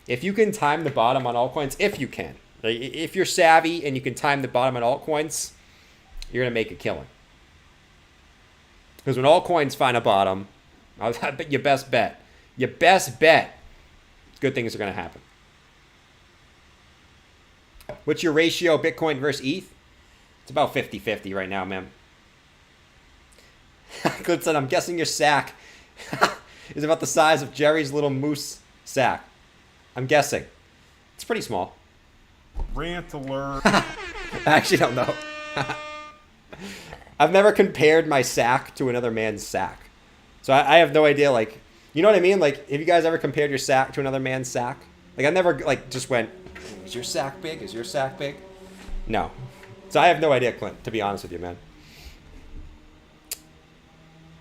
S1: If you can time the bottom on altcoins, if you can, if you're savvy and you can time the bottom on altcoins, you're going to make a killing. Because when altcoins find a bottom, I bet your best bet, good things are going to happen. What's your ratio, Bitcoin versus ETH? It's about 50-50 right now, man. Good son, I'm guessing your sack is about the size of Jerry's little moose sack. I'm guessing. It's pretty small.
S2: Rant alert.
S1: I actually don't know. I've never compared my sack to another man's sack. So I have no idea, like, you know what I mean? Like, have you guys ever compared your sack to another man's sack? Like, I never, like, just went, is your sack big? Is your sack big? No. So I have no idea, Clint, to be honest with you, man.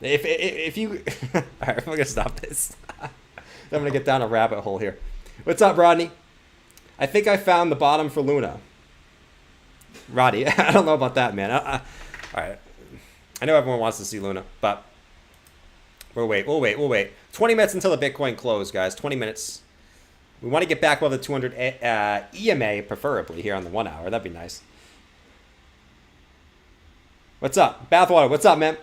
S1: If you... All right, I'm going to stop this. I'm going to get down a rabbit hole here. What's up, Rodney? I think I found the bottom for Luna. Roddy, I don't know about that, man. All right. I know everyone wants to see Luna, but we'll wait. 20 minutes until the Bitcoin close, guys. 20 minutes. We want to get back above the 200 EMA, preferably, here on the 1 hour. That'd be nice. What's up? Bathwater, what's up, man?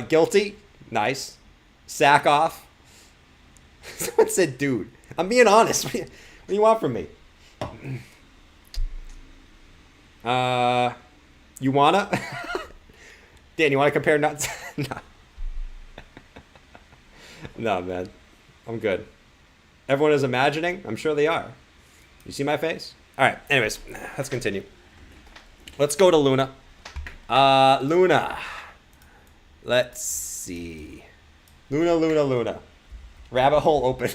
S1: Guilty. Nice. Sack off. Someone said, dude. I'm being honest. What do you want from me? You wanna? Dan, you wanna compare nuts? No. No, man. I'm good. Everyone is imagining? I'm sure they are. You see my face? All right. Anyways, let's continue. Let's go to Luna. Luna. Let's see. Luna. Rabbit hole open.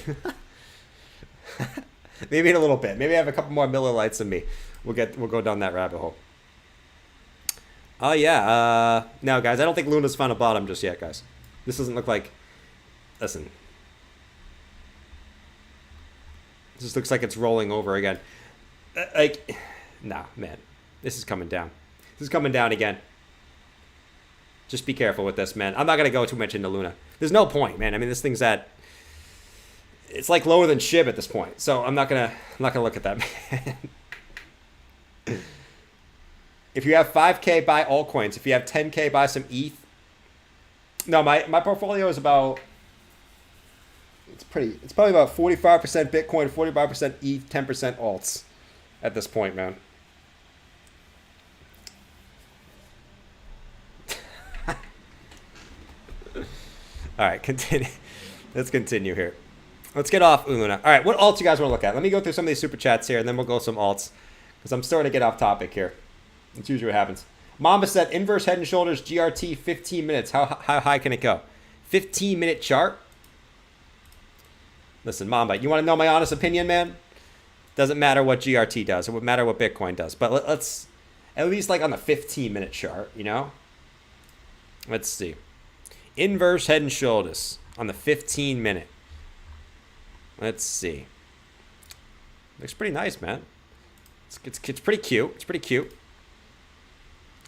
S1: Maybe in a little bit. Maybe I have a couple more Miller Lights than me. We'll go down that rabbit hole. Oh yeah. No, guys, I don't think Luna's found a bottom just yet, guys. This doesn't look like. Listen. This just looks like it's rolling over again. Like, nah, man. This is coming down. This is coming down again. Just be careful with this, man. I'm not gonna go too much into Luna. There's no point, man. I mean, this thing's at. It's like lower than SHIB at this point, so I'm not gonna look at that, man. If you have 5K, buy altcoins. If you have 10K, buy some ETH. No, my portfolio is about. It's probably about 45% Bitcoin, 45% ETH, 10% alts, at this point, man. All right, continue. Let's continue here. Let's get off Luna. All right, what alts you guys want to look at? Let me go through some of these super chats here, and then we'll go some alts, because I'm starting to get off topic here. That's usually what happens. Mamba said, inverse head and shoulders, GRT, 15 minutes. How high can it go? 15-minute chart? Listen, Mamba, you want to know my honest opinion, man? Doesn't matter what GRT does. It would matter what Bitcoin does. But let's, at least like on the 15-minute chart, you know? Let's see. Inverse head and shoulders on the 15-minute. Let's see. Looks pretty nice, man. It's pretty cute. It's pretty cute.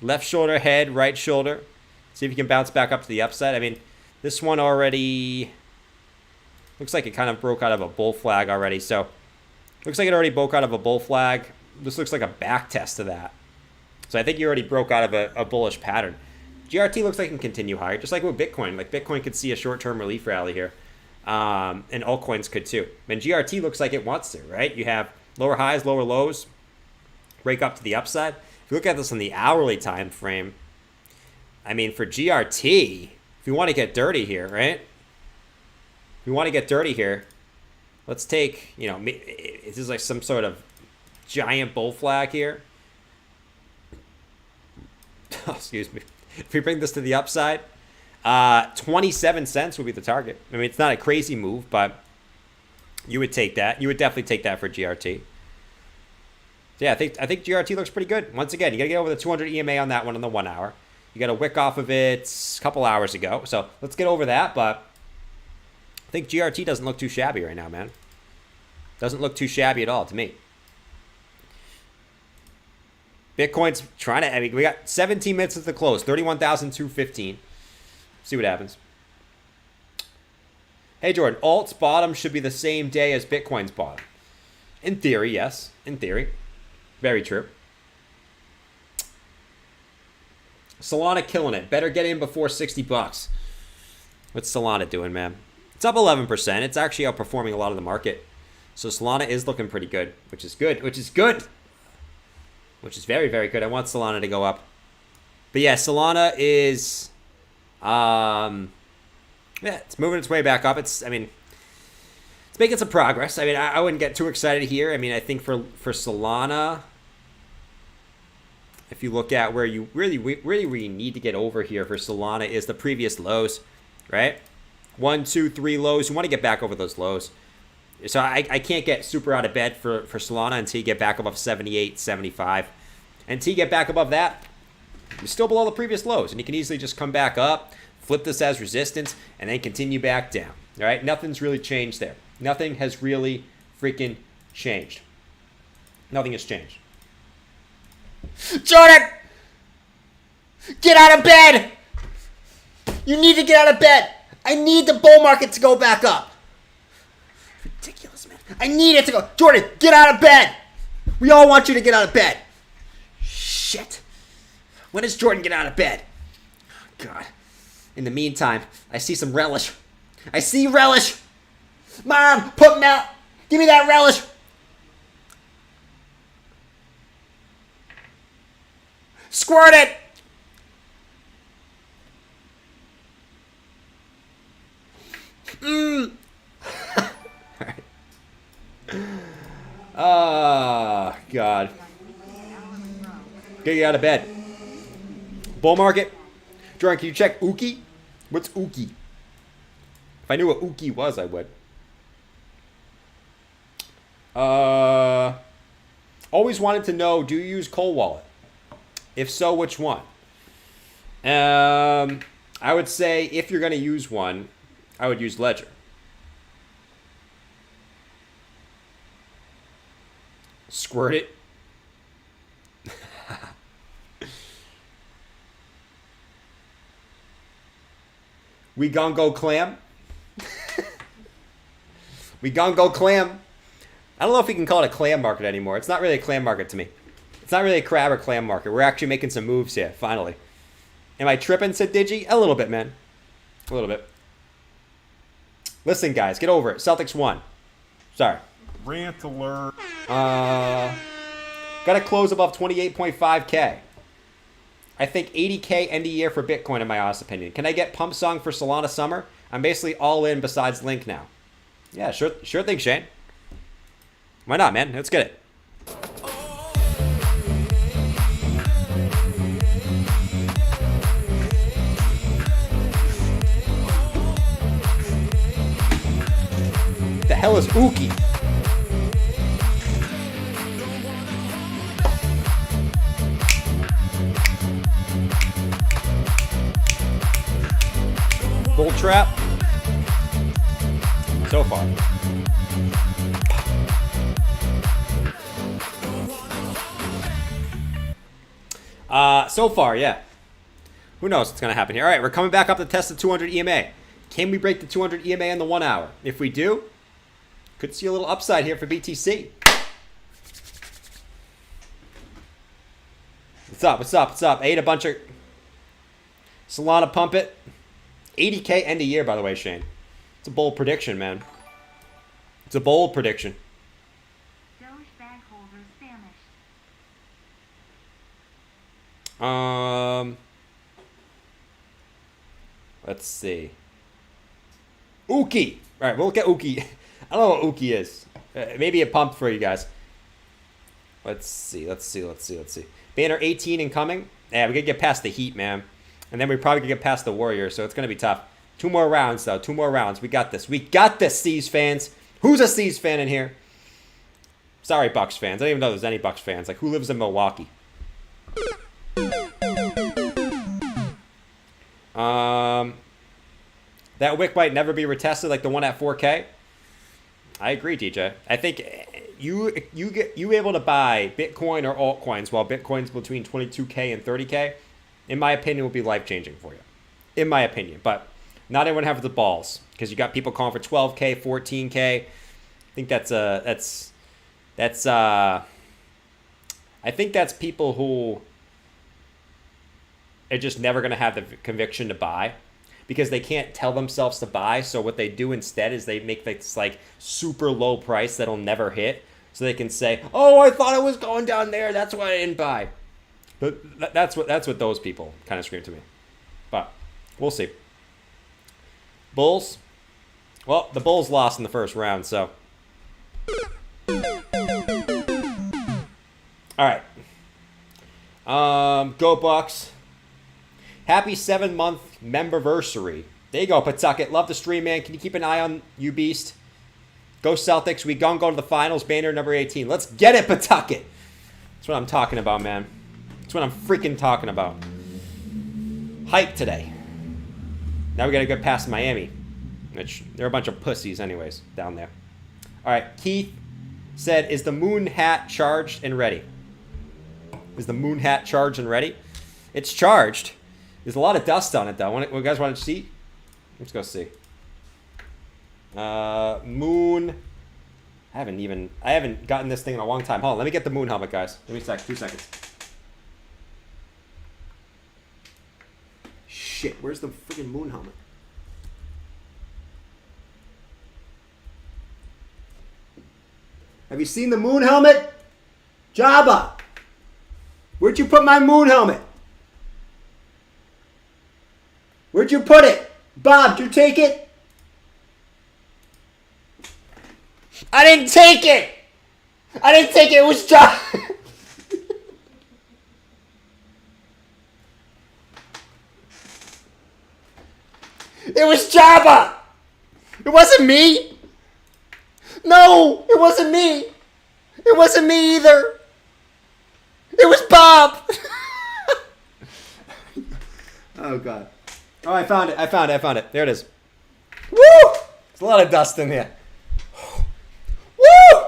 S1: Left shoulder, head, right shoulder. See if you can bounce back up to the upside. I mean, this one already looks like it kind of broke out of a bull flag already. So, looks like it already broke out of a bull flag. This looks like a back test of that. So, I think you already broke out of a bullish pattern. GRT looks like it can continue higher, just like with Bitcoin. Like, Bitcoin could see a short-term relief rally here. And altcoins could too. And GRT looks like it wants to, right? You have lower highs, lower lows, break up to the upside. If you look at this on the hourly time frame, I mean, for GRT, if you want to get dirty here, right? If you want to get dirty here, let's take, you know, this is like some sort of giant bull flag here. Oh, excuse me. If we bring this to the upside, 27 cents would be the target. I mean, it's not a crazy move, but you would take that. You would definitely take that for GRT. So yeah, I think GRT looks pretty good. Once again, you got to get over the 200 EMA on that one on the 1 hour. You got a wick off of it a couple hours ago. So let's get over that, but I think GRT doesn't look too shabby right now, man. Doesn't look too shabby at all to me. Bitcoin's trying to, I mean, we got 17 minutes at the close, 31,215. See what happens. Hey, Jordan, alt's bottom should be the same day as Bitcoin's bottom. In theory, yes. In theory. Very true. Solana killing it. Better get in before 60 bucks. What's Solana doing, man? It's up 11%. It's actually outperforming a lot of the market. So Solana is looking pretty good, which is good. Which is good. Which is very, very good. I want Solana to go up. But yeah, Solana is... yeah, it's moving its way back up. It's making some progress. I mean, I wouldn't get too excited here. I mean, I think for Solana, if you look at where you really need to get over here for Solana is the previous lows, right? 1, 2, 3 lows. You want to get back over those lows. So I can't get super out of bed for Solana until you get back above 78, 75. Until you get back above that, you're still below the previous lows. And you can easily just come back up, flip this as resistance, and then continue back down. All right? Nothing's really changed there. Nothing has really freaking changed. Nothing has changed. Jordan! Get out of bed! You need to get out of bed! I need the bull market to go back up. Ridiculous, man. I need it to go. Jordan, get out of bed! We all want you to get out of bed. Shit. When does Jordan get out of bed? God. In the meantime, I see some relish. I see relish! Mom, put him out! Give me that relish! Squirt it! Mmm! Alright. Oh, God. Get you out of bed. Bull market. Jordan, can you check Uki? What's Uki? If I knew what Uki was, I would. Always wanted to know, do you use Cold Wallet? If so, which one? I would say if you're going to use one, I would use Ledger. Squirt it. We gon' go clam. We gon' go clam. I don't know if we can call it a clam market anymore. It's not really a clam market to me. It's not really a crab or clam market. We're actually making some moves here, finally. Am I tripping, said Digi? A little bit, man. A little bit. Listen, guys, get over it. Celtics won. Sorry.
S2: Rant alert.
S1: Got to close above 28.5K. I think 80K end of year for Bitcoin, in my honest opinion. Can I get Pump Song for Solana Summer? I'm basically all in besides Link now. Yeah, sure thing, Shane. Why not, man? Let's get it. The hell is Uki? Bull trap. So far. So far, yeah. Who knows what's going to happen here? All right, we're coming back up to test the 200 EMA. Can we break the 200 EMA in the 1 hour? If we do, could see a little upside here for BTC. What's up? What's up? What's up? Ate a bunch of Solana pump it. 80K end of year, by the way, Shane. It's a bold prediction, man. It's a bold prediction.
S3: Doge bag holders famished.
S1: Let's see. Uki. All right, we'll look at Uki. I don't know what Uki is. Maybe a pump for you guys. Let's see. Banner 18 incoming. Yeah, we gotta get past the Heat, man. And then we probably could get past the Warriors, so it's gonna be tough. 2 more rounds, though. 2 more rounds. We got this. We got this, C's fans. Who's a C's fan in here? Sorry, Bucks fans. I don't even know there's any Bucks fans. Like, who lives in Milwaukee? That wick might never be retested like the one at 4K. I agree, DJ. I think you able to buy Bitcoin or altcoins while Bitcoin's between 22K and 30K, in my opinion, will be life-changing for you. In my opinion. But not everyone has the balls, because you got people calling for 12K, 14K. I think that's I think that's people who are just never going to have the conviction to buy, because they can't tell themselves to buy. So what they do instead is they make this like super low price that'll never hit, so they can say, "Oh, I thought it was going down there. That's why I didn't buy." But that's what those people kind of scream to me. But we'll see. Bulls. Well, the Bulls lost in the first round, so. All right. Go Bucks. Happy 7-month memberversary. There you go, Pawtucket. Love the stream, man. Can you keep an eye on you, Beast? Go Celtics. We gonna go to the finals. Banner number 18. Let's get it, Pawtucket. That's what I'm talking about, man. That's what I'm freaking talking about. Hype today. Now we gotta go past Miami, which they're a bunch of pussies anyways down there. All right, Keith said, is the moon hat charged and ready? Is the moon hat charged and ready? It's charged. There's a lot of dust on it, though. You guys want to see? Let's go see. Moon. I haven't gotten this thing in a long time. Hold on, let me get the moon helmet, guys. Give me a sec, 2 seconds. Shit, where's the freaking moon helmet? Have you seen the moon helmet? Jabba! Where'd you put my moon helmet? Where'd you put it? Bob, did you take it? I didn't take it! I didn't take it, it was Jabba! It was Jabba! It wasn't me! No, it wasn't me! It wasn't me either! It was Bob! Oh, God. Oh, I found it. There it is. Woo! There's a lot of dust in here. Woo!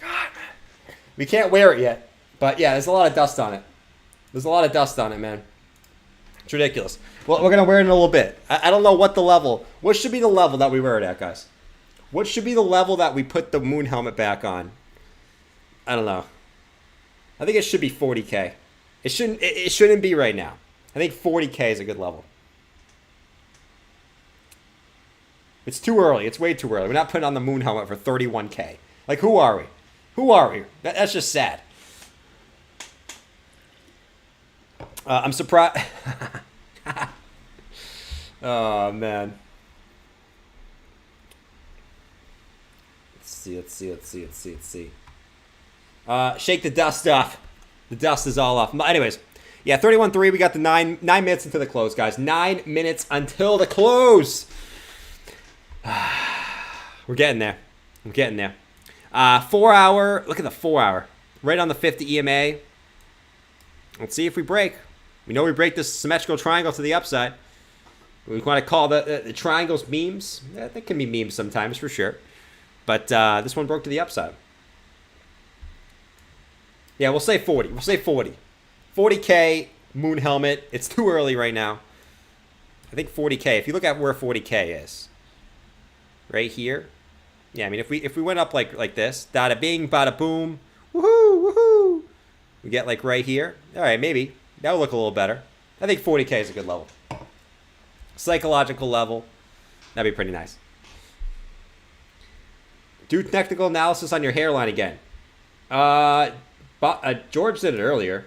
S1: God, man. We can't wear it yet. But, yeah, there's a lot of dust on it. There's a lot of dust on it, man. It's ridiculous. Well, we're going to wear it in a little bit. I don't know what the level. What should be the level that we wear it at, guys? What should be the level that we put the moon helmet back on? I don't know. I think it should be 40K. It shouldn't be right now. I think 40K is a good level. It's too early. It's way too early. We're not putting on the moon helmet for 31K. Like, who are we? Who are we? That's just sad. I'm surprised. Oh, man. Let's see. Shake the dust off. The dust is all off. Anyways, yeah, 31-3. We got the 9 minutes until the close, guys. 9 minutes until the close. We're getting there. I'm getting there. 4 hour. Look at the 4 hour. Right on the 50 EMA. Let's see if we break. We know we break this symmetrical triangle to the upside. We want to call the triangles memes. Yeah, they can be memes sometimes, for sure. But this one broke to the upside. Yeah, we'll say 40. We'll say 40. 40K moon helmet. It's too early right now. I think 40K. If you look at where 40K is, right here. Yeah, I mean, if we went up like this, bada bing, bada boom, woohoo, woohoo. We get like right here. All right, maybe that would look a little better. I think 40K is a good level. Psychological level. That'd be pretty nice. Do technical analysis on your hairline again. George did it earlier.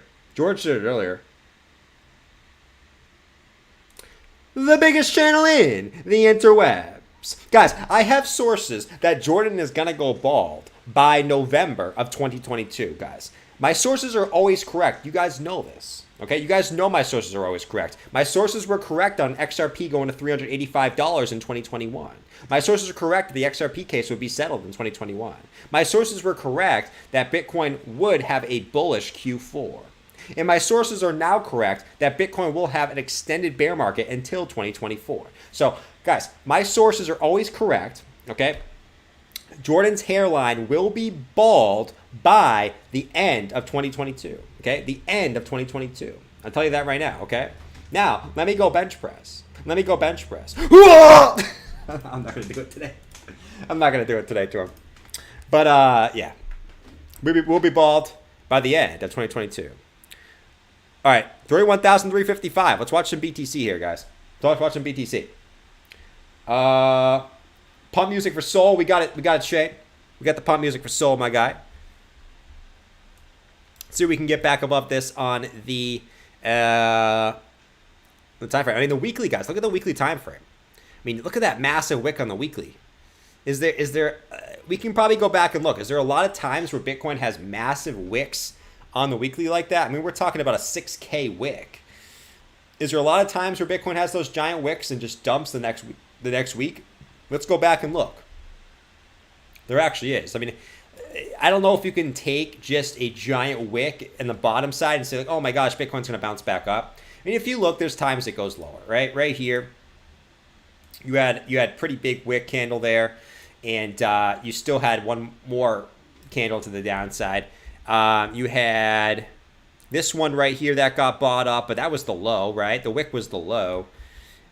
S1: The biggest channel in the interwebs. Guys, I have sources that Jordan is going to go bald by November of 2022, guys. My sources are always correct. You guys know this. Okay, you guys know my sources are always correct. My sources were correct on XRP going to $385 in 2021. My sources are correct that the XRP case would be settled in 2021. My sources were correct that Bitcoin would have a bullish Q4. And my sources are now correct that Bitcoin will have an extended bear market until 2024. So, guys, my sources are always correct, okay? Jordan's hairline will be bald by the end of 2022, okay? The end of 2022. I'll tell you that right now, okay? Now, let me go bench press. I'm not going to do it today. I'm not going to do it today, Jordan. But, yeah. We'll be bald by the end of 2022. All right, 31,355. Let's watch some BTC here, guys. Let's watch some BTC. Pump music for Soul. We got it, Shay. We got the pump music for Soul, my guy. Let's see if we can get back above this on the time frame. I mean, the weekly, guys. Look at the weekly time frame. I mean, look at that massive wick on the weekly. Is there? We can probably go back and look. Is there a lot of times where Bitcoin has massive wicks on the weekly like that? I mean, we're talking about a 6K wick. Is there a lot of times where Bitcoin has those giant wicks and just dumps the next week? Let's go back and look. There actually is. I mean, I don't know if you can take just a giant wick in the bottom side and say, like, oh my gosh, Bitcoin's going to bounce back up. I mean, if you look, there's times it goes lower, right? Right here, you had pretty big wick candle there, and you still had one more candle to the downside. You had this one right here that got bought up, but that was the low, right? The wick was the low.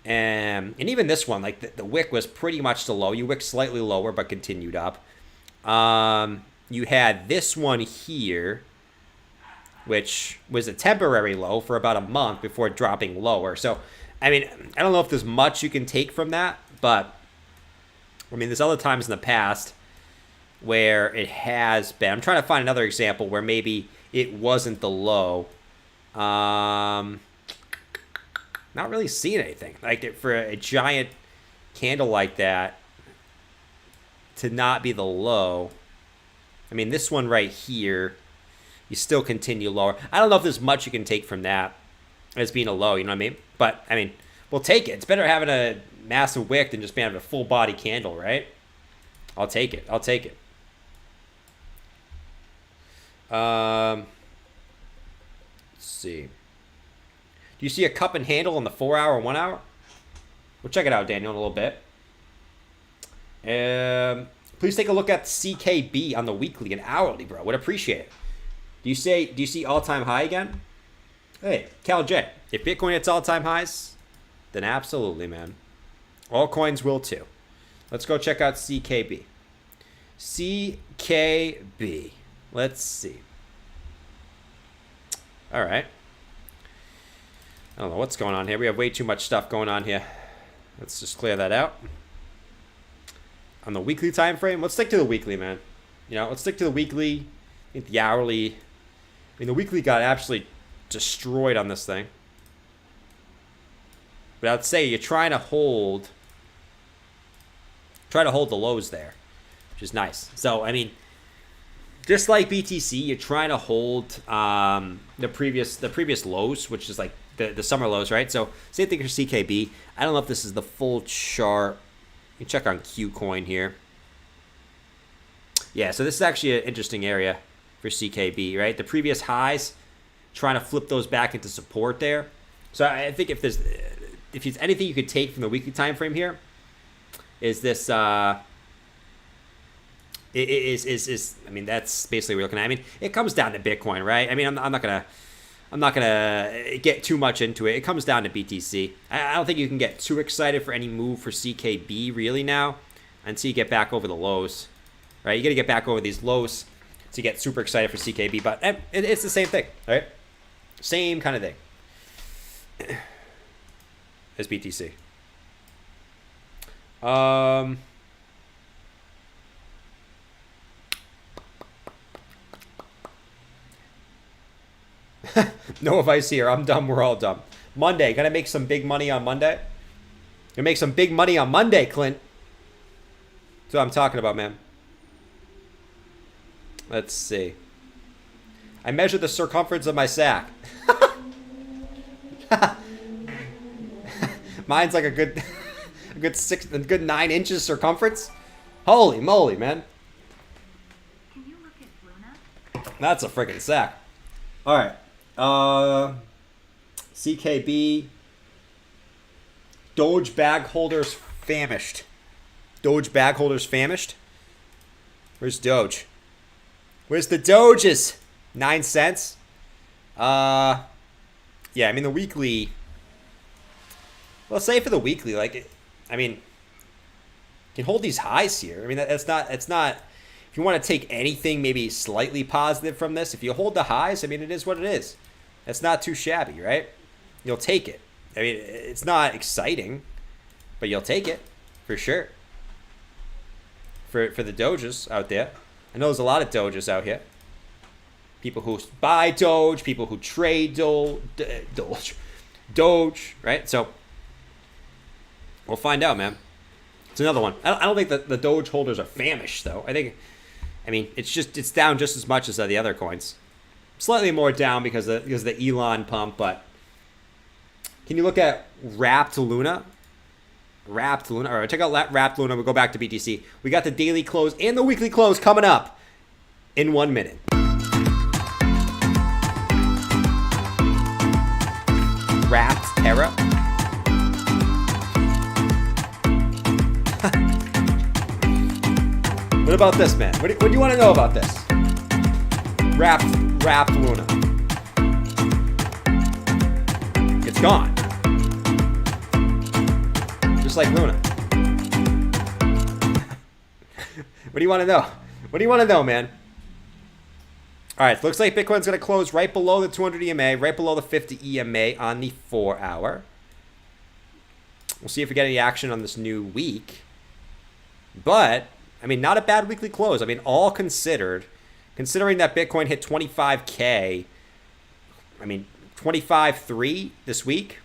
S1: And even this one, like the wick was pretty much the low. You wicked slightly lower, but continued up. You had this one here, which was a temporary low for about a month before dropping lower. So, I mean, I don't know if there's much you can take from that, but I mean, there's other times in the past where it has been. I'm trying to find another example where maybe it wasn't the low. Not really seeing anything like for a giant candle like that to not be the low. I mean, this one right here, you still continue lower. I don't know if there's much you can take from that as being a low, you know what I mean? But I mean, we'll take it. It's better having a massive wick than just being having a full body candle, right? I'll take it. Let's see. Do you see a cup and handle on the 4 hour and 1 hour? We'll check it out, Daniel, in a little bit. Please take a look at CKB on the weekly and hourly, bro. Would appreciate it. Do you see all-time high again? Hey, Cal J, if Bitcoin hits all-time highs, then absolutely, man. All coins will too. Let's go check out CKB. CKB. Let's see. All right. I don't know what's going on here. We have way too much stuff going on here. Let's just clear that out. On the weekly time frame, let's stick to the weekly, man. Let's stick to the weekly. I think the hourly. I mean, the weekly got absolutely destroyed on this thing. But I'd say you're trying to hold the lows there, which is nice. So, I mean, just like BTC, you're trying to hold the previous lows, which is like the summer lows, right? So same thing for CKB. I don't know if this is the full chart. You can check on Qcoin here. Yeah, so this is actually an interesting area for CKB, right? The previous highs, trying to flip those back into support there. So I think if there's anything you could take from the weekly time frame here, is this is I mean, that's basically what we're looking at. I mean, it comes down to Bitcoin, right? I mean, I'm not gonna get too much into it. It comes down to BTC. I don't think you can get too excited for any move for CKB really now until you get back over the lows, right? You got to get back over these lows to get super excited for CKB. But it's the same thing, right? Same kind of thing as BTC. No advice here. I'm dumb. We're all dumb. Monday. Gonna make some big money on Monday. Gonna make some big money on Monday, Clint. That's what I'm talking about, man. Let's see. I measured the circumference of my sack. Mine's like a good 9 inches circumference. Holy moly, man.
S3: Can you look at Luna?
S1: That's a freaking sack. All right. CKB. Doge bag holders famished. Doge bag holders famished. Where's Doge? Where's the Doges? 9 cents. Yeah, I mean the weekly. Well, say for the weekly, like, I mean, you can hold these highs here. I mean, it's not. If you want to take anything maybe slightly positive from this, if you hold the highs, I mean, it is what it is. It's not too shabby, right? You'll take it. I mean, it's not exciting, but you'll take it for sure. For the Doges out there, I know there's a lot of Doges out here. People who buy Doge, people who trade Doge, right? So we'll find out, man. It's another one. I don't think that the Doge holders are famished, though. I mean, it's down just as much as the other coins. Slightly more down because of the Elon pump, but can you look at Wrapped Luna? Wrapped Luna. All right, check out Wrapped Luna. We'll go back to BTC. We got the daily close and the weekly close coming up in 1 minute. Wrapped Terra. What about this, man? What do you want to know about this? Wrapped Luna. It's gone. Just like Luna. What do you want to know? What do you want to know, man? All right, looks like Bitcoin's going to close right below the 200 EMA, right below the 50 EMA on the 4 hour. We'll see if we get any action on this new week. But, I mean, not a bad weekly close. I mean, all considered, considering that Bitcoin hit 25K, I mean, 25.3 this week.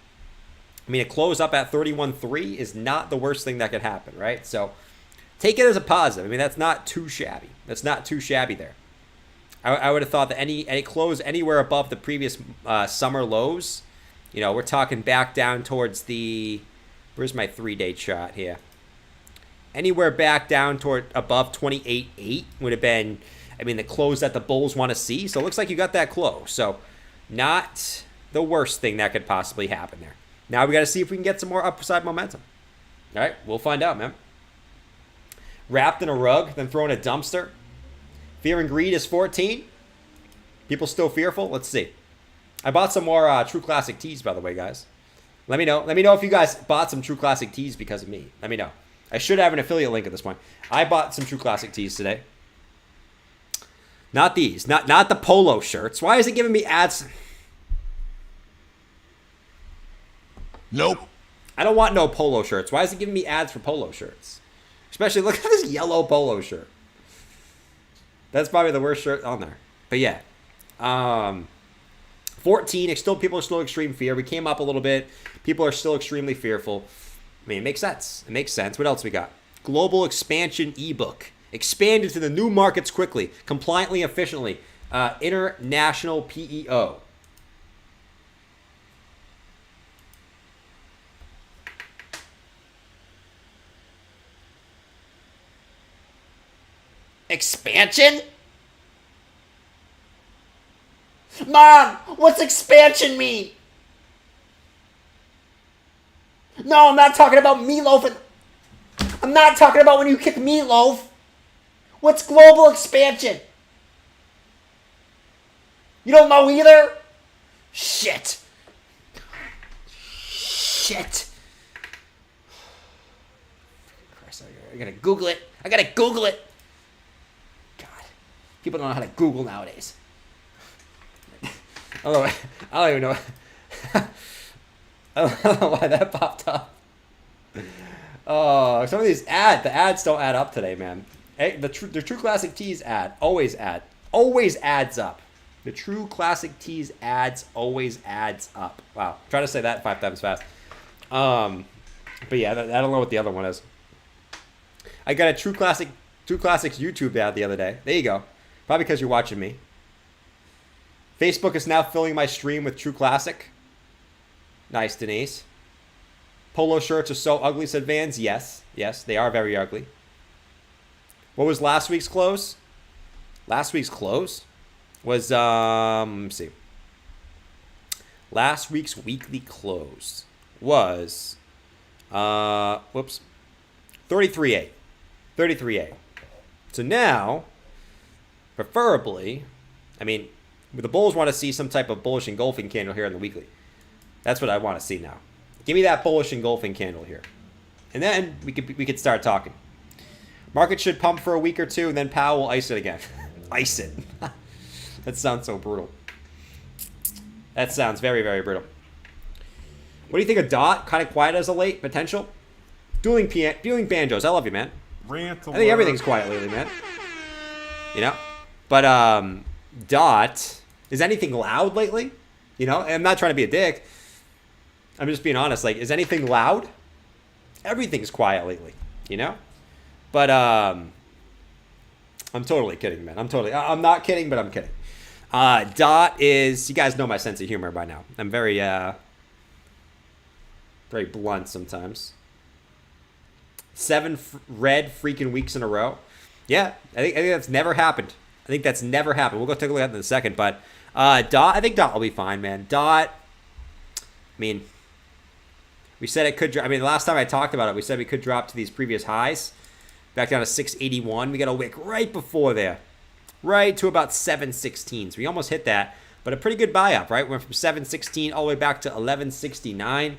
S1: I mean, a close up at 31.3 is not the worst thing that could happen, right? So take it as a positive. I mean, that's not too shabby. That's not too shabby there. I would have thought that any close anywhere above the previous summer lows, you know, we're talking back down towards the, where's my 3-day chart here? Anywhere back down toward above 28.8 would have been, I mean, the close that the bulls want to see. So it looks like you got that close. So not the worst thing that could possibly happen there. Now we got to see if we can get some more upside momentum. All right, we'll find out, man. Wrapped in a rug, then thrown in a dumpster. Fear and greed is 14. People still fearful? Let's see. I bought some more True Classic teas, by the way, guys. Let me know. Let me know if you guys bought some True Classic teas because of me. Let me know. I should have an affiliate link at this point. I bought some True Classic tees today. Not these. Not the polo shirts. Why is it giving me ads?
S2: Nope.
S1: I don't want no polo shirts. Why is it giving me ads for polo shirts? Especially, look at this yellow polo shirt. That's probably the worst shirt on there. But yeah. 14, people are still extreme fear. We came up a little bit. People are still extremely fearful. I mean, it makes sense. It makes sense. What else we got? Global expansion ebook. Expanded to the new markets quickly, compliantly, efficiently. International PEO. Expansion? Mom, what's expansion mean? No, I'm not talking about meatloaf. I'm not talking about when you kick meatloaf. What's global expansion? You don't know either? Shit. Shit. Christ, I gotta Google it. I gotta Google it. God. People don't know how to Google nowadays. I don't even know. I don't know why that popped up. Oh, some of these the ads don't add up today, man. Hey, the True Classic Tees always adds up. The True Classic Tees ads always adds up. Wow, try to say that 5 times fast. But yeah, I don't know what the other one is. I got a True Classics YouTube ad the other day. There you go. Probably because you're watching me. Facebook is now filling my stream with True Classic. Nice, Denise. Polo shirts are so ugly, said Vans. Yes, they are very ugly. What was last week's close? Last week's close was, let me see. Last week's weekly close was, 33.8. 33.8. So now, preferably, I mean, the bulls want to see some type of bullish engulfing candle here in the weekly. That's what I want to see now. Give me that bullish engulfing candle here. And then we could start talking. Market should pump for a week or two, and then Powell will ice it again. Ice it. That sounds so brutal. That sounds very, very brutal. What do you think of Dot? Kind of quiet as a late potential? Dueling banjos. I love you, man.
S2: Rant
S1: I think everything's quiet lately, man. You know? But, Dot, is anything loud lately? You know? I'm not trying to be a dick. I'm just being honest. Like, is anything loud? Everything's quiet lately, you know? But, I'm totally kidding, man. I'm not kidding, but I'm kidding. Dot is, you guys know my sense of humor by now. I'm very, very blunt sometimes. 7 red freaking weeks in a row. Yeah, I think that's never happened. We'll go take a look at it in a second. But Dot, I think Dot will be fine, man. Dot, I mean, we said it could drop. I mean, the last time I talked about it, we said we could drop to these previous highs. Back down to 681. We got a wick right before there. Right to about 716. So we almost hit that. But a pretty good buy up, right? Went from 716 all the way back to 1169.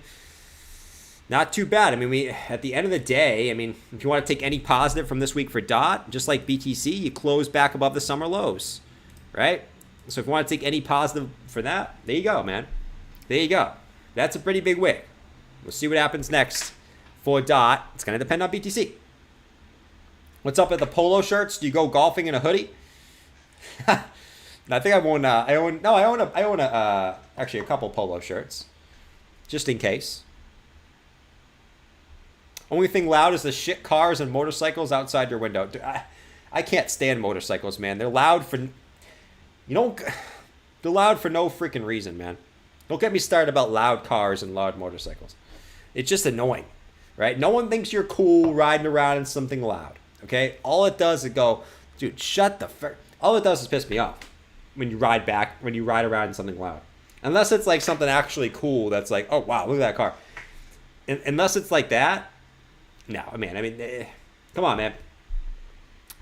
S1: Not too bad. I mean, at the end of the day, I mean, if you want to take any positive from this week for Dot, just like BTC, you close back above the summer lows, right? So if you want to take any positive for that, there you go, man. There you go. That's a pretty big wick. We'll see what happens next for Dot. It's going to depend on BTC. What's up at the polo shirts? Do you go golfing in a hoodie? I think I own actually a couple polo shirts, just in case. Only thing loud is the shit cars and motorcycles outside your window. Dude, I can't stand motorcycles, man. They're loud for, they're loud for no freaking reason, man. Don't get me started about loud cars and loud motorcycles. It's just annoying, right? No one thinks you're cool riding around in something loud, okay? All it does is go, dude, shut the fuck. All it does is piss me off when you ride around in something loud. Unless it's like something actually cool that's like, oh, wow, look at that car. Unless it's like that, no, man, come on, man.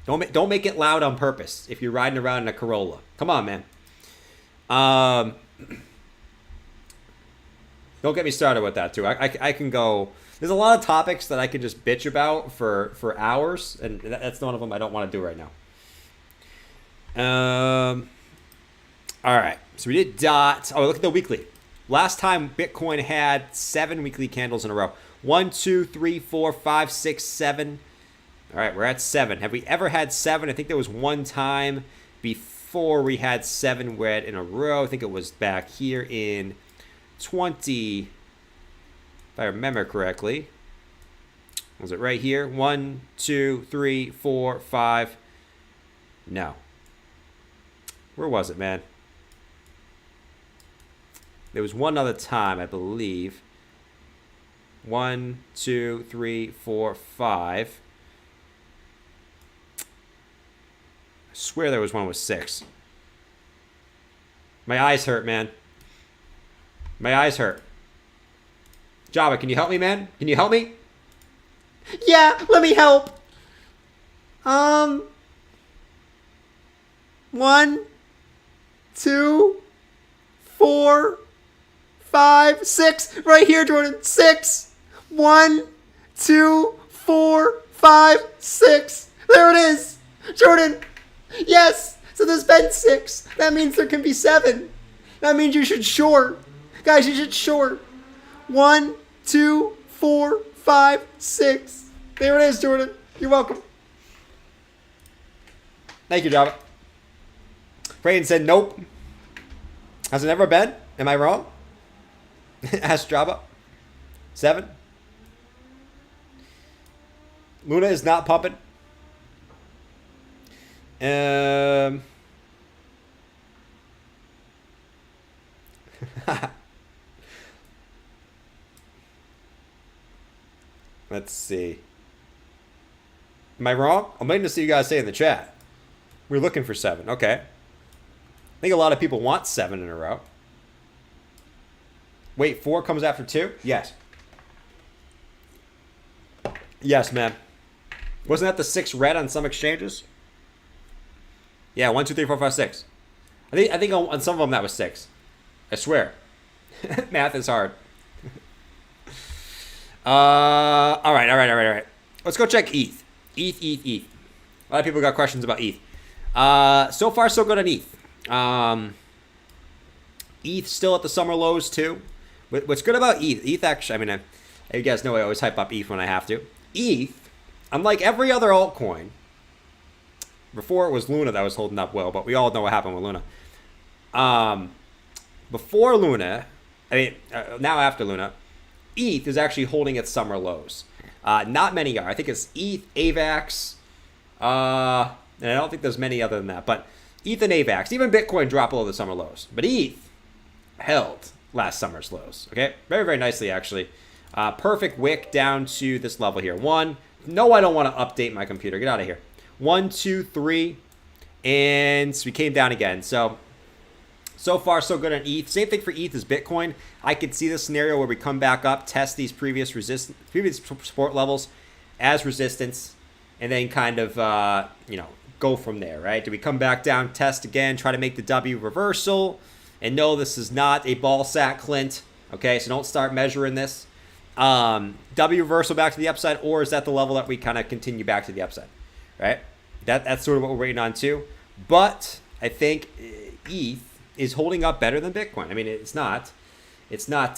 S1: Don't make it loud on purpose if you're riding around in a Corolla. Come on, man. Don't get me started with that, too. I can go... There's a lot of topics that I can just bitch about for hours, and that's one of them I don't want to do right now. All right, so we did Dot. Oh, look at the weekly. Last time Bitcoin had 7 weekly candles in a row. 1, 2, 3, 4, 5, 6, 7. All right, we're at 7. Have we ever had 7? I think there was one time before we had 7 red in a row. I think it was back here in 20, if I remember correctly. Was it right here? 1, 2, 3, 4, 5. No. Where was it, man? There was one other time, I believe. 1, 2, 3, 4, 5. I swear there was one with 6. My eyes hurt, man. My eyes hurt. Java, can you help me, man? Can you help me? Yeah, let me help. 1, 2, 4, 5, 6. Right here, Jordan. 6. 1, 2, 4, 5, 6. There it is. Jordan. Yes. So there's been 6. That means there can be 7. That means you should short. Guys, you should short. 1, 2, 4, 5, 6. There it is, Jordan. You're welcome. Thank you, Java. Braden said nope. Has it never been? Am I wrong? Ask Java. 7. Luna is not pumping. Let's see. Am I wrong? I'm waiting to see you guys say in the chat. We're looking for 7. Okay. I think a lot of people want 7 in a row. Wait, 4 comes after 2? Yes. Yes, man. Wasn't that the 6 red on some exchanges? Yeah, 1, 2, 3, 4, 5, 6. I think on some of them that was 6. I swear. Math is hard. All right. Let's go check ETH. ETH. A lot of people got questions about ETH. So far, so good on ETH. ETH still at the summer lows too. What's good about ETH actually, I mean, you guys know I always hype up ETH when I have to. ETH, unlike every other altcoin, before it was Luna that was holding up well, but we all know what happened with Luna. Before Luna, now after Luna, ETH is actually holding its summer lows. Not many are. I think it's ETH, AVAX, and I don't think there's many other than that. But ETH and AVAX, even Bitcoin dropped below the summer lows. But ETH held last summer's lows. Okay, very, very nicely actually. Perfect wick down to this level here. 1. No, I don't want to update my computer. Get out of here. 1, 2, 3, and we came down again. So far, so good on ETH. Same thing for ETH as Bitcoin. I could see the scenario where we come back up, test these previous support levels as resistance, and then kind of, go from there, right? Do we come back down, test again, try to make the W reversal? And no, this is not a ball sack, Clint. Okay, so don't start measuring this. W reversal back to the upside, or is that the level that we kind of continue back to the upside, right? That's sort of what we're waiting on too. But I think ETH is holding up better than Bitcoin. I mean, it's not,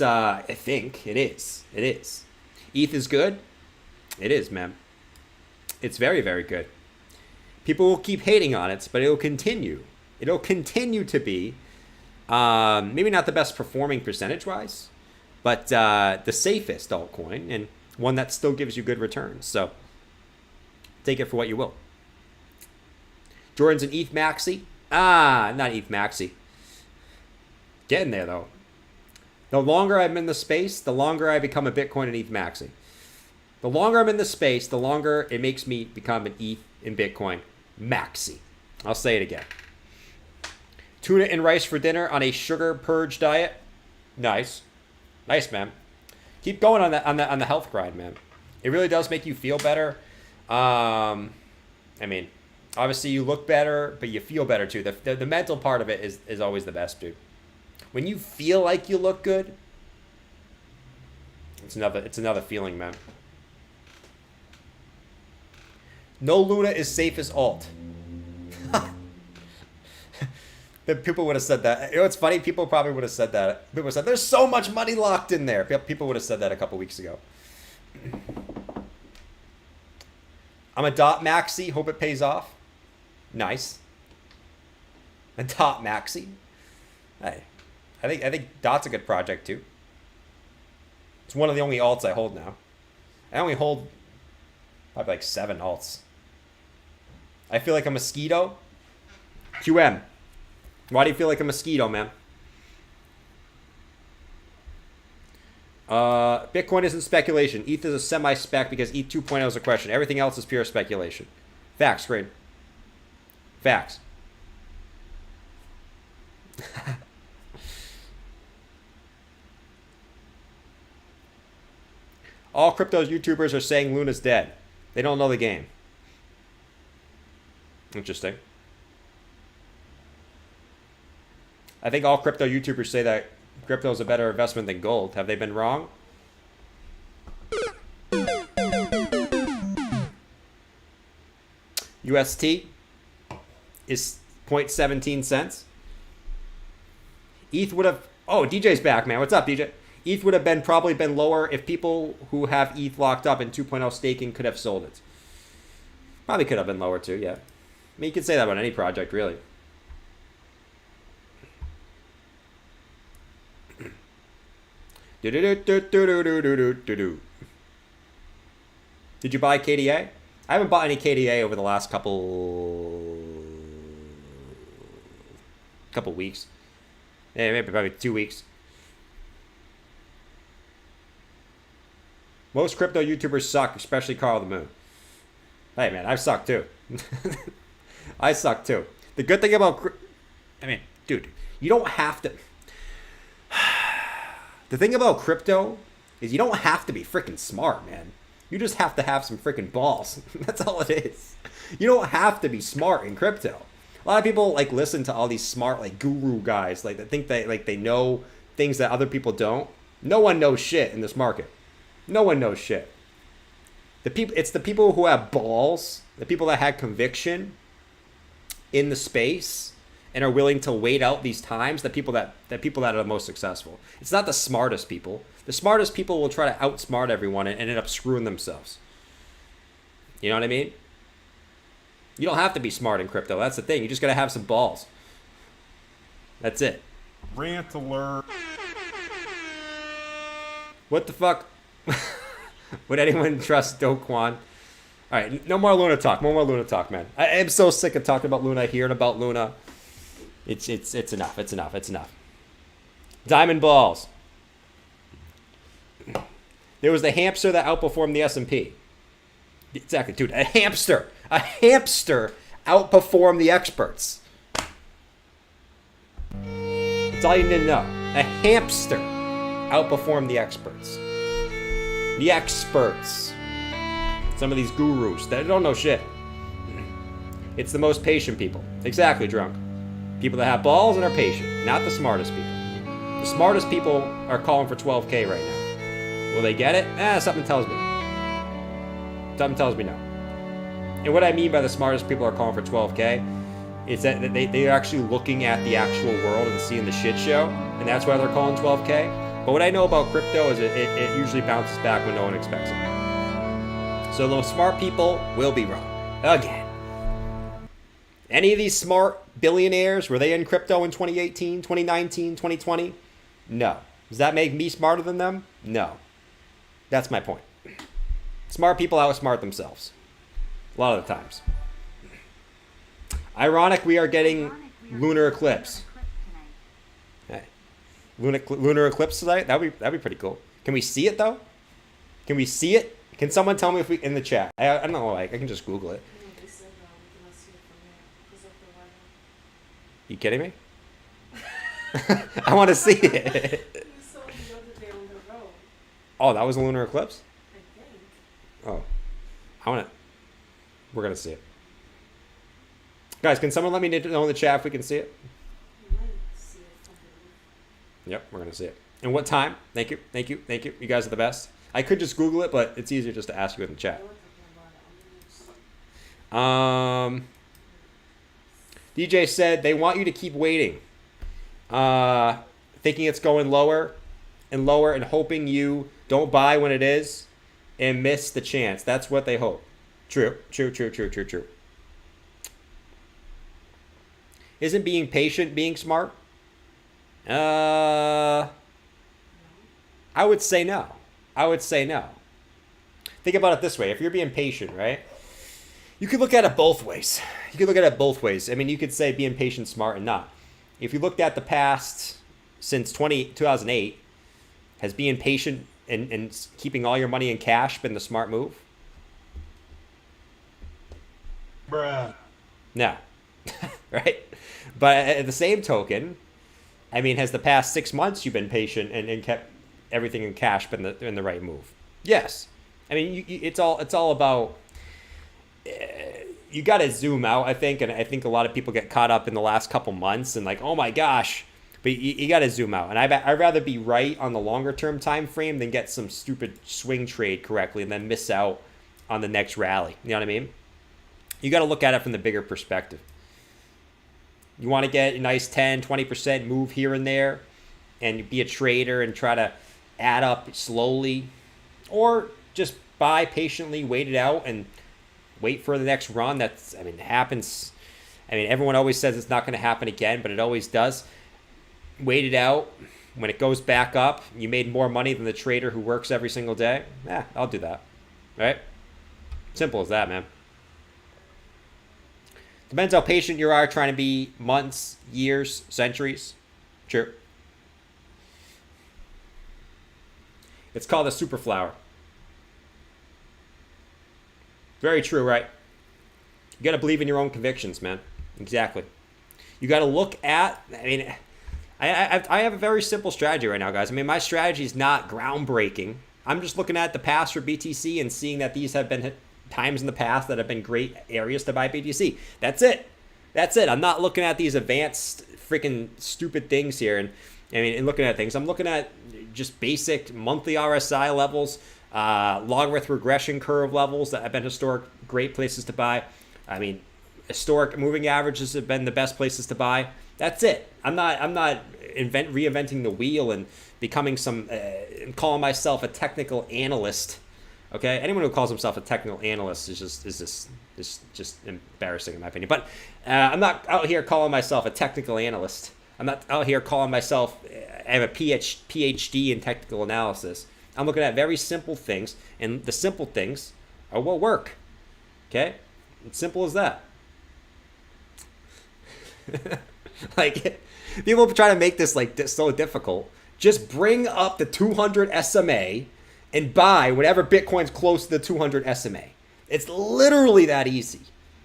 S1: I think it is. ETH is good. It is, man. It's very, very good. People will keep hating on it, but it'll continue. It'll continue to be, maybe not the best performing percentage-wise, but the safest altcoin and one that still gives you good returns. So take it for what you will. Jordan's an ETH Maxi. Not ETH Maxi. Getting there, though. The longer I'm in the space, the longer I become a Bitcoin and ETH Maxi. The longer I'm in the space, the longer it makes me become an ETH and Bitcoin Maxi. I'll say it again. Tuna and rice for dinner on a sugar purge diet. Nice, man. Keep going on the health grind, man. It really does make you feel better. I mean, obviously you look better, but you feel better too. The mental part of it is always the best, dude. When you feel like you look good, it's another feeling, man. No Luna is safe as alt. The people would have said that. You know what's funny? People probably would have said that. People would have said, there's so much money locked in there. People would have said that a couple weeks ago. I'm a dot maxi. Hope it pays off. Nice. A dot maxi. Hey, I think dot's a good project too. It's one of the only alts I hold now. I only hold probably like 7 alts. I feel like a mosquito. QM. Why do you feel like a mosquito, man? Bitcoin isn't speculation. ETH is a semi-spec because ETH 2.0 is a question. Everything else is pure speculation. Facts, great. Facts. All crypto YouTubers are saying Luna's dead. They don't know the game. Interesting. I think all crypto YouTubers say that crypto is a better investment than gold. Have they been wrong? UST is 0.17 cents. ETH would have... Oh, DJ's back, man. What's up, DJ? ETH would have probably been lower if people who have ETH locked up in 2.0 staking could have sold it. Probably could have been lower too, yeah. I mean, you could say that about any project, really. Did you buy KDA? I haven't bought any KDA over the last couple weeks. Yeah, maybe probably 2 weeks. Most crypto YouTubers suck, especially Carl the Moon. Hey man, I suck too. I suck too. The good thing about, I mean, dude, you don't have to. The thing about crypto is you don't have to be freaking smart, man. You just have to have some freaking balls. That's all it is. You don't have to be smart in crypto. A lot of people like listen to all these smart like guru guys like that think they know things that other people don't. No one knows shit in this market. No one knows shit. It's the people who have balls, the people that had conviction in the space and are willing to wait out these times, the people that are the most successful. It's not the smartest people. The smartest people will try to outsmart everyone and end up screwing themselves. You know what I mean? You don't have to be smart in crypto. That's the thing. You just got to have some balls. That's it.
S2: Rant alert.
S1: What the fuck? Would anyone trust Do Kwon? All right, no more Luna talk. No more Luna talk, man. I am so sick of talking about Luna, hearing about Luna. It's enough. It's enough. It's enough. Diamond balls. There was the hamster that outperformed the S&P. Exactly, dude. A hamster outperformed the experts. That's all you need to know. A hamster outperformed the experts. The experts. Some of these gurus that don't know shit. It's the most patient people. Exactly, drunk. People that have balls and are patient, not the smartest people. The smartest people are calling for 12K right now. Will they get it? Something tells me. Something tells me no. And what I mean by the smartest people are calling for 12K is that they're actually looking at the actual world and seeing the shit show, and that's why they're calling 12K. But what I know about crypto is it usually bounces back when no one expects it. So those smart people will be wrong. Again. Any of these smart billionaires, were they in crypto in 2018, 2019, 2020? No. Does that make me smarter than them? No. That's my point. Smart people outsmart themselves. A lot of the times. Ironic we are getting lunar eclipse. Hey. Lunar eclipse tonight? That'd be pretty cool. Can we see it though? Can we see it? Can someone tell me if we in the chat? I don't know, like I can just Google it. You kidding me? I want to see it. Oh, that was a lunar eclipse? Oh. We're going to see it. Guys, can someone let me know in the chat if we can see it? Yep, we're going to see it. And what time? Thank you. Thank you. Thank you. You guys are the best. I could just Google it, but it's easier just to ask you in the chat. DJ said they want you to keep waiting. Thinking it's going lower and lower and hoping you don't buy when it is and miss the chance. That's what they hope. True. Isn't being patient being smart? I would say no. Think about it this way. If you're being patient, right? You could look at it both ways. I mean, you could say being patient, smart, and not. If you looked at the past since 2008, has being patient and keeping all your money in cash been the smart move?
S2: Bruh.
S1: No. Right? But at the same token, I mean, has the past 6 months you've been patient and kept everything in cash been the right move? Yes. I mean, it's all about... You got to zoom out, I think, and I think a lot of people get caught up in the last couple months and like, oh my gosh, But you got to zoom out. And I'd rather be right on the longer term time frame than get some stupid swing trade correctly and then miss out on the next rally. You know what I mean? You got to look at it from the bigger perspective. You want to get a nice 10, 20% move here and there and be a trader and try to add up slowly, or just buy patiently, wait it out and wait for the next run. That's, I mean, it happens. I mean, everyone always says it's not going to happen again, but it always does. Wait it out. When it goes back up, you made more money than the trader who works every single day. I'll do that. Right? Simple as that, man. Depends how patient you are, trying to be months, years, centuries. True. It's called a super flower. Very true, right? You got to believe in your own convictions, man. Exactly. You got to look at, I mean, I have a very simple strategy right now, guys. I mean, my strategy is not groundbreaking. I'm just looking at the past for BTC and seeing that these have been times in the past that have been great areas to buy BTC. That's it. That's it. I'm not looking at these advanced freaking stupid things here. And I mean, and looking at things, I'm looking at just basic monthly RSI levels, logarithm regression curve levels that have been historic great places to buy. I mean, historic moving averages have been the best places to buy. That's it. I'm not reinventing the wheel and becoming some calling myself a technical analyst. Okay, anyone who calls himself a technical analyst is just embarrassing in my opinion. But I'm not out here calling myself a technical analyst. I'm not out here calling myself I have a PhD in technical analysis. I'm looking at very simple things, and the simple things are what work. Okay, it's simple as that. Like, people try to make this like so difficult. Just bring up the 200 SMA and buy whatever Bitcoin's close to the 200 SMA. It's literally that easy.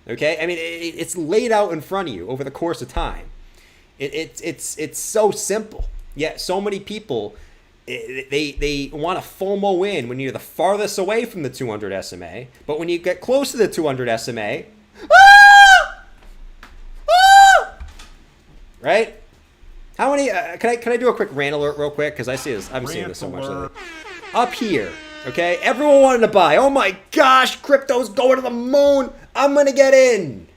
S1: Okay, I mean, it's laid out in front of you over the course of time. It's so simple. Yet so many people they want to FOMO in when you're the farthest away from the 200 SMA, but when you get close to the 200 SMA, right? How many? Can I do a quick rant alert real quick? Because I see this. I've seen this so much lately. Up here, okay? Everyone wanted to buy. Oh my gosh, crypto's going to the moon. I'm gonna get in.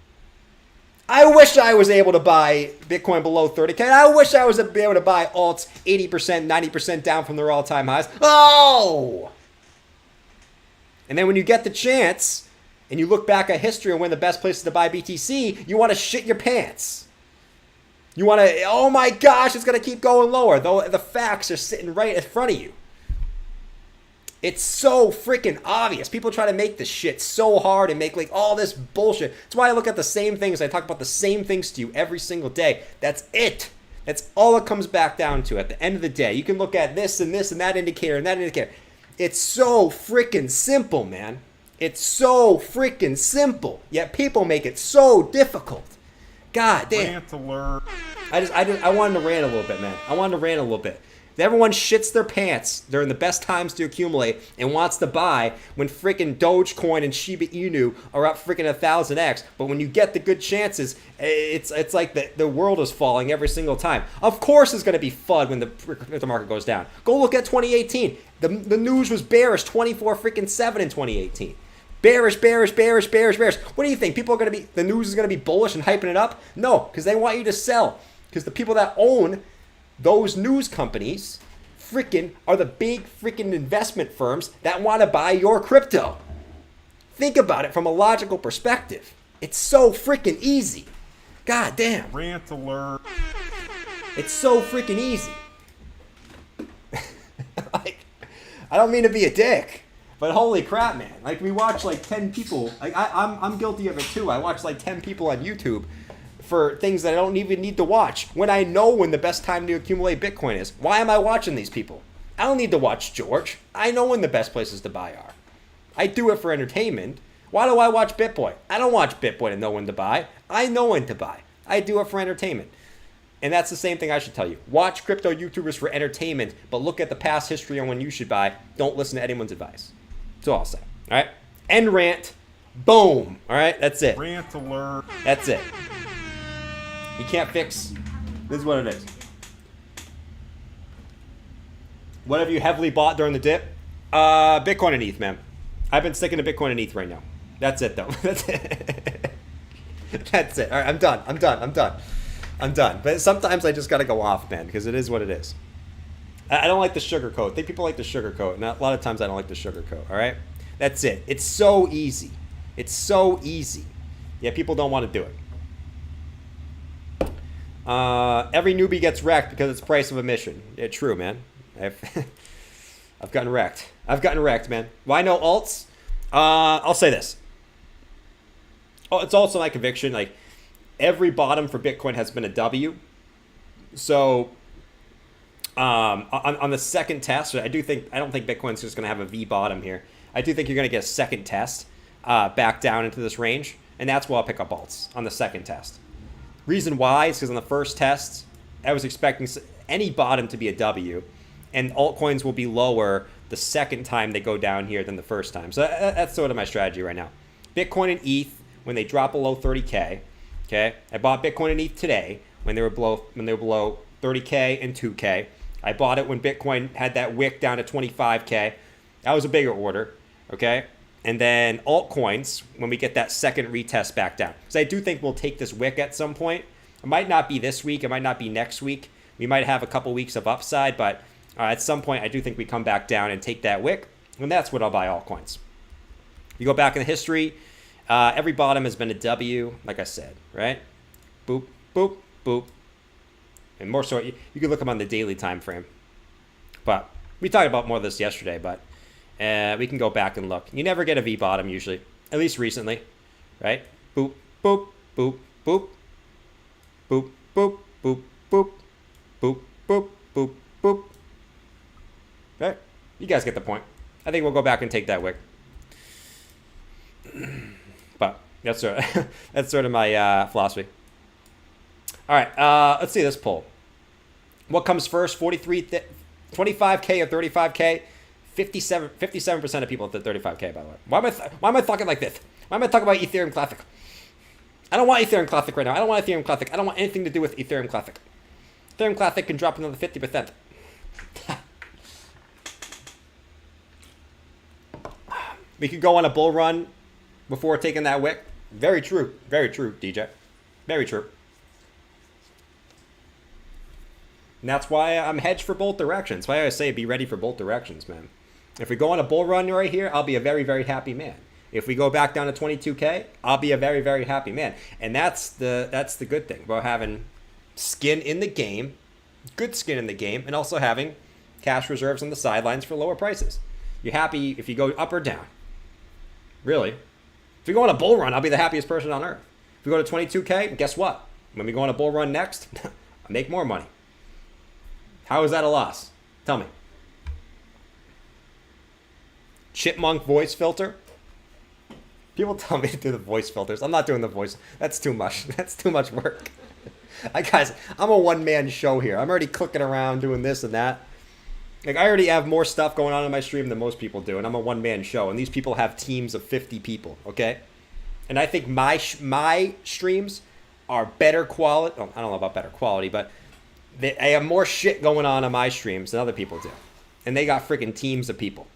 S1: I wish I was able to buy Bitcoin below 30K. I wish I was able to buy alts 80%, 90% down from their all-time highs. Oh! And then when you get the chance and you look back at history and when the best places to buy BTC, you want to shit your pants. You want to, oh my gosh, it's going to keep going lower, though the facts are sitting right in front of you. It's so freaking obvious. People try to make this shit so hard and make like all this bullshit. That's why I look at the same things. I talk about the same things to you every single day. That's it. That's all it comes back down to at the end of the day. You can look at this and this and that indicator and that indicator. It's so freaking simple, man. It's so freaking simple. Yet people make it so difficult. God damn.
S2: Rant alert.
S1: I wanted to rant a little bit, man. I wanted to rant a little bit. Everyone shits their pants during the best times to accumulate and wants to buy when freaking Dogecoin and Shiba Inu are up freaking 1000x. But when you get the good chances, it's like the world is falling every single time. Of course it's going to be FUD when the market goes down. Go look at 2018. The news was bearish 24/7 in 2018. Bearish, bearish, bearish, bearish, bearish. What do you think? People are going to be, the news is going to be bullish and hyping it up? No, because they want you to sell. Because the people that own those news companies freaking are the big freaking investment firms that want to buy your crypto. Think about it from a logical perspective. It's so freaking easy. God damn.
S2: Rant alert.
S1: It's so freaking easy. Like, I don't mean to be a dick, but holy crap, man. Like, we watch like 10 people. Like, I'm guilty of it too. I watch like 10 people on YouTube for things that I don't even need to watch when I know when the best time to accumulate Bitcoin is. Why am I watching these people? I don't need to watch George. I know when the best places to buy are. I do it for entertainment. Why do I watch BitBoy? I don't watch BitBoy to know when to buy. I know when to buy. I do it for entertainment. And that's the same thing I should tell you. Watch crypto YouTubers for entertainment, but look at the past history on when you should buy. Don't listen to anyone's advice. That's all I'll say. All right? End rant. Boom. All right? That's it.
S2: Rant alert.
S1: That's it. You can't fix. This is what it is. What have you heavily bought during the dip? Bitcoin and ETH, man. I've been sticking to Bitcoin and ETH right now. That's it, though. That's it. That's it. All right, I'm done. But sometimes I just got to go off, man, because it is what it is. I don't like the sugarcoat. I think people like the sugarcoat, and a lot of times I don't like the sugarcoat, all right? That's it. It's so easy. It's so easy. Yeah, people don't want to do it. Every newbie gets wrecked because it's price of admission. Yeah, true, man. I've gotten wrecked. I've gotten wrecked, man. Why no alts? I'll say this. Oh, it's also my conviction. Like, every bottom for Bitcoin has been a W. So, on the second test, I don't think Bitcoin's just going to have a V bottom here. I do think you're going to get a second test back down into this range, and that's why I'll pick up alts on the second test. Reason why is because on the first test, I was expecting any bottom to be a W, and altcoins will be lower the second time they go down here than the first time. So that's sort of my strategy right now. Bitcoin and ETH, when they drop below 30K, okay? I bought Bitcoin and ETH today when they were below 30K and 2K. I bought it when Bitcoin had that wick down to 25K. That was a bigger order, okay? And then altcoins, when we get that second retest back down. Because I do think we'll take this wick at some point. It might not be this week. It might not be next week. We might have a couple weeks of upside. But at some point, I do think we come back down and take that wick. And that's what I'll buy altcoins. You go back in the history, every bottom has been a W, like I said, right? Boop, boop, boop. And more so, you can look them on the daily time frame. But we talked about more of this yesterday, but we can go back and look. You never get a V bottom usually, at least recently, right? Boop, boop, boop, boop, boop, boop, boop, boop, boop, boop, boop, boop. Right? You guys get the point. I think we'll go back and take that wick. But that's sort of my philosophy. All right, let's see this poll. What comes first? 25K or 35K? 57% of people at the 35K, by the way. Why am I talking like this? Why am I talking about Ethereum Classic? I don't want Ethereum Classic right now. I don't want Ethereum Classic. I don't want anything to do with Ethereum Classic. Ethereum Classic can drop another 50%. We could go on a bull run before taking that wick. Very true. Very true, DJ. Very true. And that's why I'm hedged for both directions. That's why I always say be ready for both directions, man. If we go on a bull run right here, I'll be a very, very happy man. If we go back down to 22K, I'll be a very, very happy man. And that's the good thing about having skin in the game, good skin in the game, and also having cash reserves on the sidelines for lower prices. You're happy if you go up or down. Really. If we go on a bull run, I'll be the happiest person on earth. If we go to 22K, guess what? When we go on a bull run next, I make more money. How is that a loss? Tell me. Chipmunk voice filter? People tell me to do the voice filters. I'm not doing the voice. That's too much. That's too much work. Guys, I'm a one-man show here. I'm already clicking around doing this and that. Like, I already have more stuff going on in my stream than most people do, and I'm a one-man show, and these people have teams of 50 people, okay? And I think my streams are better quality. Oh, I don't know about better quality, but I have more shit going on my streams than other people do. And they got freaking teams of people.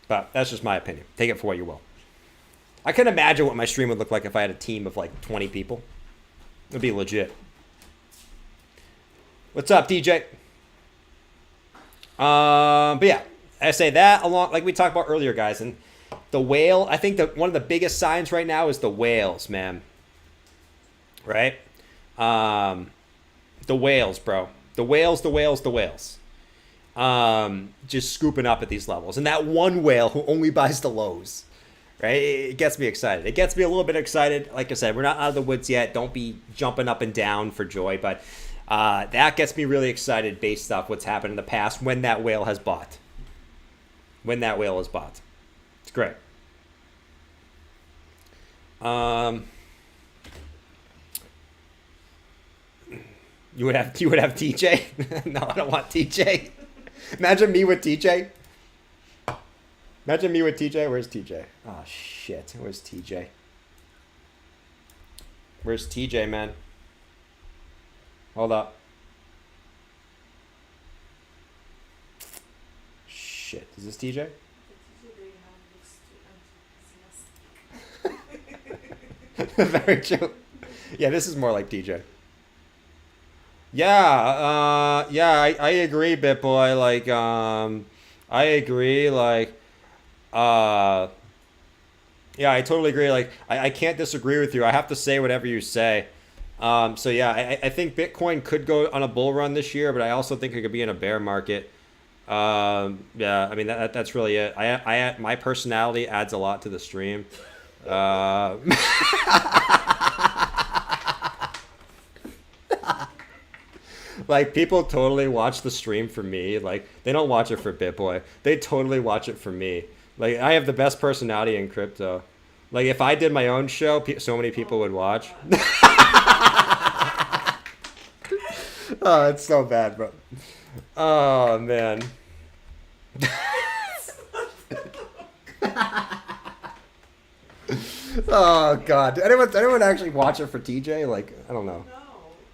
S1: But that's just my opinion. Take it for what you will. I can imagine what my stream would look like if I had a team of like 20 people. It would be legit. What's up, DJ? But yeah, I say that along, like we talked about earlier, guys, and the whale, I think that one of the biggest signs right now is the whales, man. Right? The whales, bro. The whales. Just scooping up at these levels. And that one whale who only buys the lows, right? It gets me excited. It gets me a little bit excited. Like I said, we're not out of the woods yet. Don't be jumping up and down for joy, but that gets me really excited based off what's happened in the past when that whale has bought. It's great. You would have TJ? No, I don't want TJ. Imagine me with TJ. Where's TJ? Oh, shit. Where's TJ? Where's TJ, man? Hold up. shit. Is this TJ? Very true. Yeah, this is more like TJ. Yeah, I agree, BitBoy. Like, I agree. Like, yeah, I totally agree. Like, I can't disagree with you. I have to say whatever you say. So yeah, I think Bitcoin could go on a bull run this year, but I also think it could be in a bear market. Yeah, I mean that's really it. My personality adds a lot to the stream. Like, people totally watch the stream for me. Like, they don't watch it for BitBoy. They totally watch it for me. Like, I have the best personality in crypto. Like, if I did my own show, so many people would watch. Oh, it's so bad, bro. Oh, man. Oh, God. Did anyone actually watch it for TJ? Like, I don't know.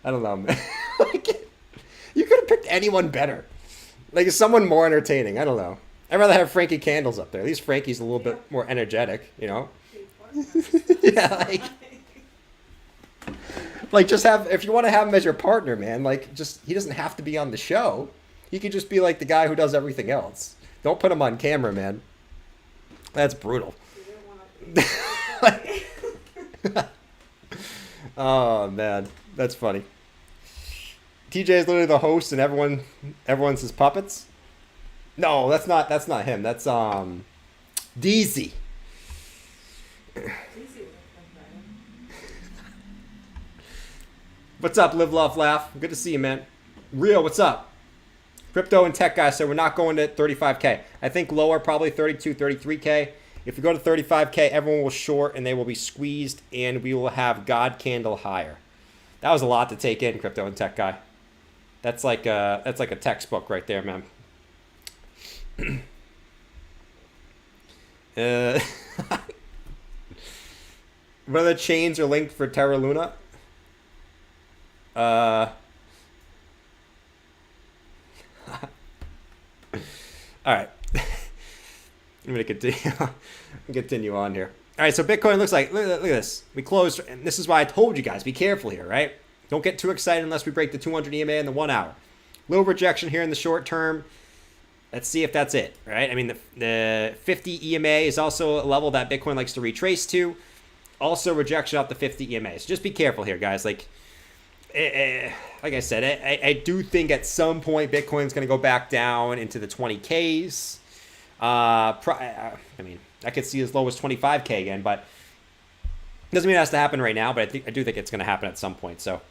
S1: I don't know, man. Like, you could have picked anyone better. Like, someone more entertaining. I don't know. I'd rather have Frankie Candles up there. At least Frankie's a little bit more energetic, you know? Yeah, like just have, if you want to have him as your partner, man, like, just, he doesn't have to be on the show. He could just be like the guy who does everything else. Don't put him on camera, man. That's brutal. Oh, man. That's funny. TJ is literally the host and everyone's his puppets. No, that's not him. That's DZ. What's up, Live, Love, Laugh? Good to see you, man. Real, what's up? Crypto and tech guys, so we're not going to 35K. I think lower, probably 32, 33K. If we go to 35K, everyone will short and they will be squeezed, and we will have God candle higher. That was a lot to take in, crypto and tech guy. That's like a textbook right there, man. What other chains are linked for Terra Luna? All right. I'm gonna continue on here. All right, so Bitcoin looks like, look at this. We closed, and this is why I told you guys, be careful here, right? Don't get too excited unless we break the 200 EMA in the 1 hour. Little rejection here in the short term. Let's see if that's it, right? I mean, the 50 EMA is also a level that Bitcoin likes to retrace to. Also rejection off the 50 EMA. So just be careful here, guys. Like I said, I do think at some point Bitcoin's going to go back down into the 20Ks. I mean, I could see as low as 25K again, but doesn't mean it has to happen right now, but I do think it's going to happen at some point. So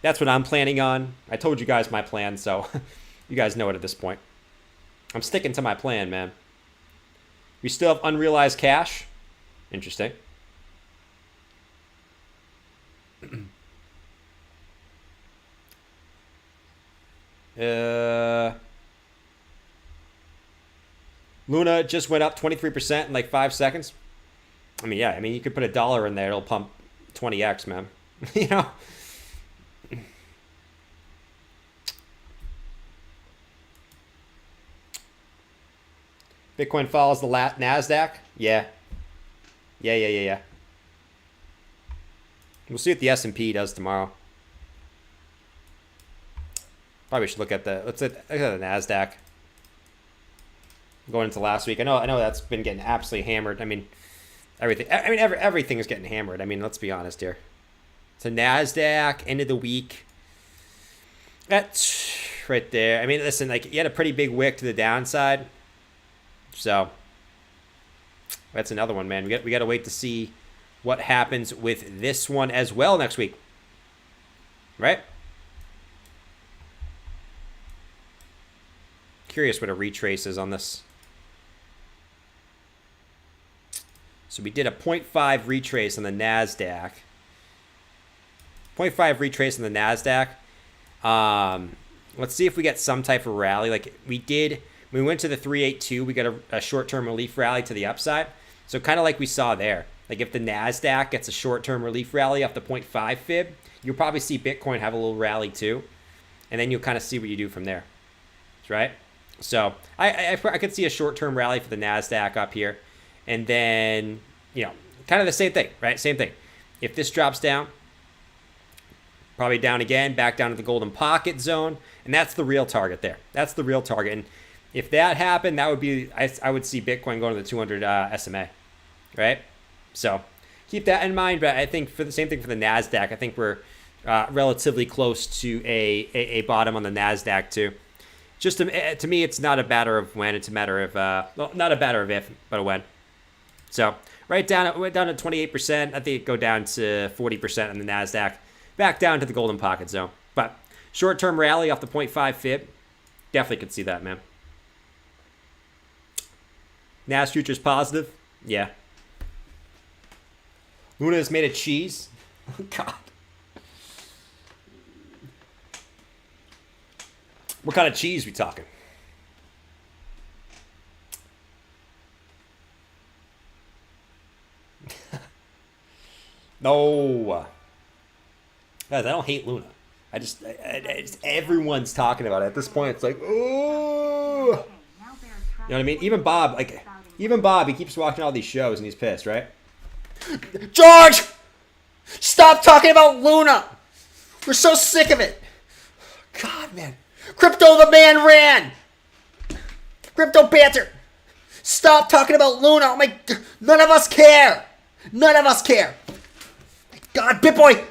S1: that's what I'm planning on. I told you guys my plan, so you guys know it at this point. I'm sticking to my plan, man. We still have unrealized cash. Interesting. Luna just went up 23% in like 5 seconds. I mean, yeah, I mean, you could put $1 in there, it'll pump 20x, man. You know? Bitcoin follows the Nasdaq. Yeah. Yeah. We'll see what the S&P does tomorrow. Probably should look at the Nasdaq. Going into last week, I know that's been getting absolutely hammered. I mean, everything is getting hammered. I mean, let's be honest here. So Nasdaq end of the week. That's right there. I mean, listen, like, you had a pretty big wick to the downside. So that's another one, man. We got to wait to see what happens with this one as well next week. Right? Curious what a retrace is on this. So we did a 0.5 retrace on the NASDAQ. 0.5 retrace on the NASDAQ. Let's see if we get some type of rally. Like we did, we went to the 382. We got a short-term relief rally to the upside. So kind of like we saw there. Like if the NASDAQ gets a short-term relief rally off the 0.5 fib, you'll probably see Bitcoin have a little rally too. And then you'll kind of see what you do from there. That's right. So I could see a short-term rally for the Nasdaq up here, and then kind of the same thing, right? Same thing. If this drops down, probably down again, back down to the golden pocket zone, and that's the real target there. That's the real target, and if that happened, that would be I would see Bitcoin going to the 200 SMA, right? So keep that in mind. But I think for the same thing for the Nasdaq, I think we're relatively close to a bottom on the Nasdaq too. Just to me, it's not a matter of when; it's a matter of not a matter of if, but a when. So right down, it went down to 28%. I think it go down to 40% on the Nasdaq, back down to the golden pocket zone. But short-term rally off the 0.5 fib, definitely could see that, man. Nas futures positive, yeah. Luna is made of cheese. Oh, God. What kind of cheese we talking? No. Guys, I don't hate Luna. I just everyone's talking about it. At this point, it's like, oh. You know what I mean? Even Bob, he keeps watching all these shows and he's pissed, right? George! Stop talking about Luna! We're so sick of it. God, man. Crypto the man ran! Crypto Panther! Stop talking about Luna! Oh my God. None of us care! None of us care! God, BitBoy!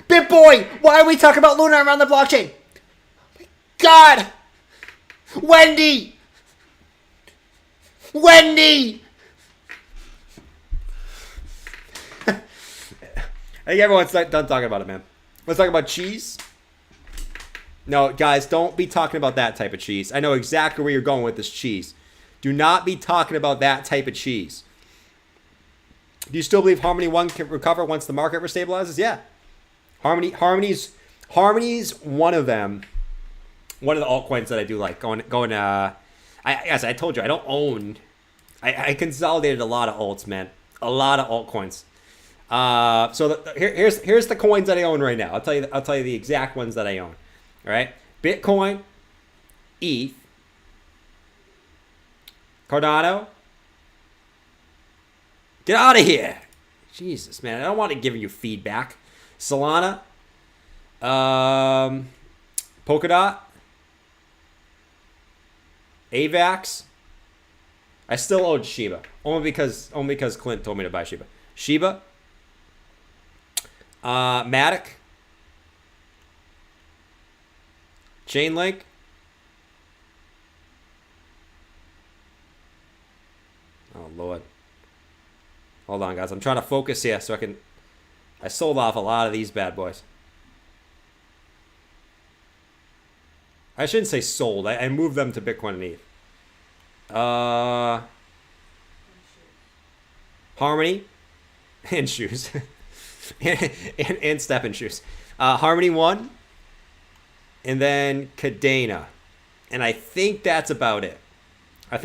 S1: BitBoy! Why are we talking about Luna around the blockchain? Oh my God! Wendy! Wendy! I think everyone's done talking about it, man. Let's talk about cheese. No, guys, don't be talking about that type of cheese. I know exactly where you're going with this cheese. Do not be talking about that type of cheese. Do you still believe Harmony 1 can recover once the market restabilizes? Yeah. Harmony's one of them. One of the altcoins that I do like. As I told you, I don't own. I consolidated a lot of alts, man. A lot of altcoins. Here's the coins that I own right now. I'll tell you the exact ones that I own. All right, Bitcoin, ETH, Cardano. Get out of here. Jesus, man. I don't want to give you feedback. Solana. Polkadot. AVAX. I still own Shiba. Only because Clint told me to buy Shiba. Shiba. Matic. Chainlink. Oh, Lord. Hold on, guys. I'm trying to focus here so I sold off a lot of these bad boys. I shouldn't say sold. I moved them to Bitcoin and ETH. Harmony. And shoes. and step and shoes. Harmony 1. And then Cadena. And I think that's about it. I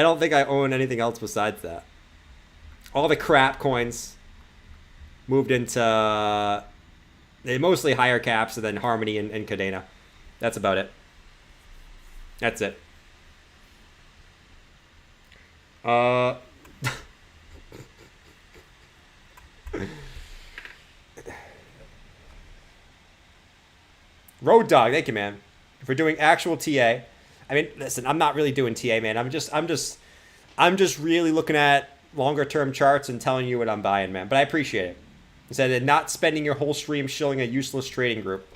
S1: don't think I own anything else besides that. All the crap coins moved into mostly higher caps than Harmony and Cadena. That's about it. That's it. Road Dog, thank you, man. If we're doing actual TA, I mean, listen, I'm not really doing TA, man. I'm just really looking at longer term charts and telling you what I'm buying, man. But I appreciate it. Instead of not spending your whole stream shilling a useless trading group.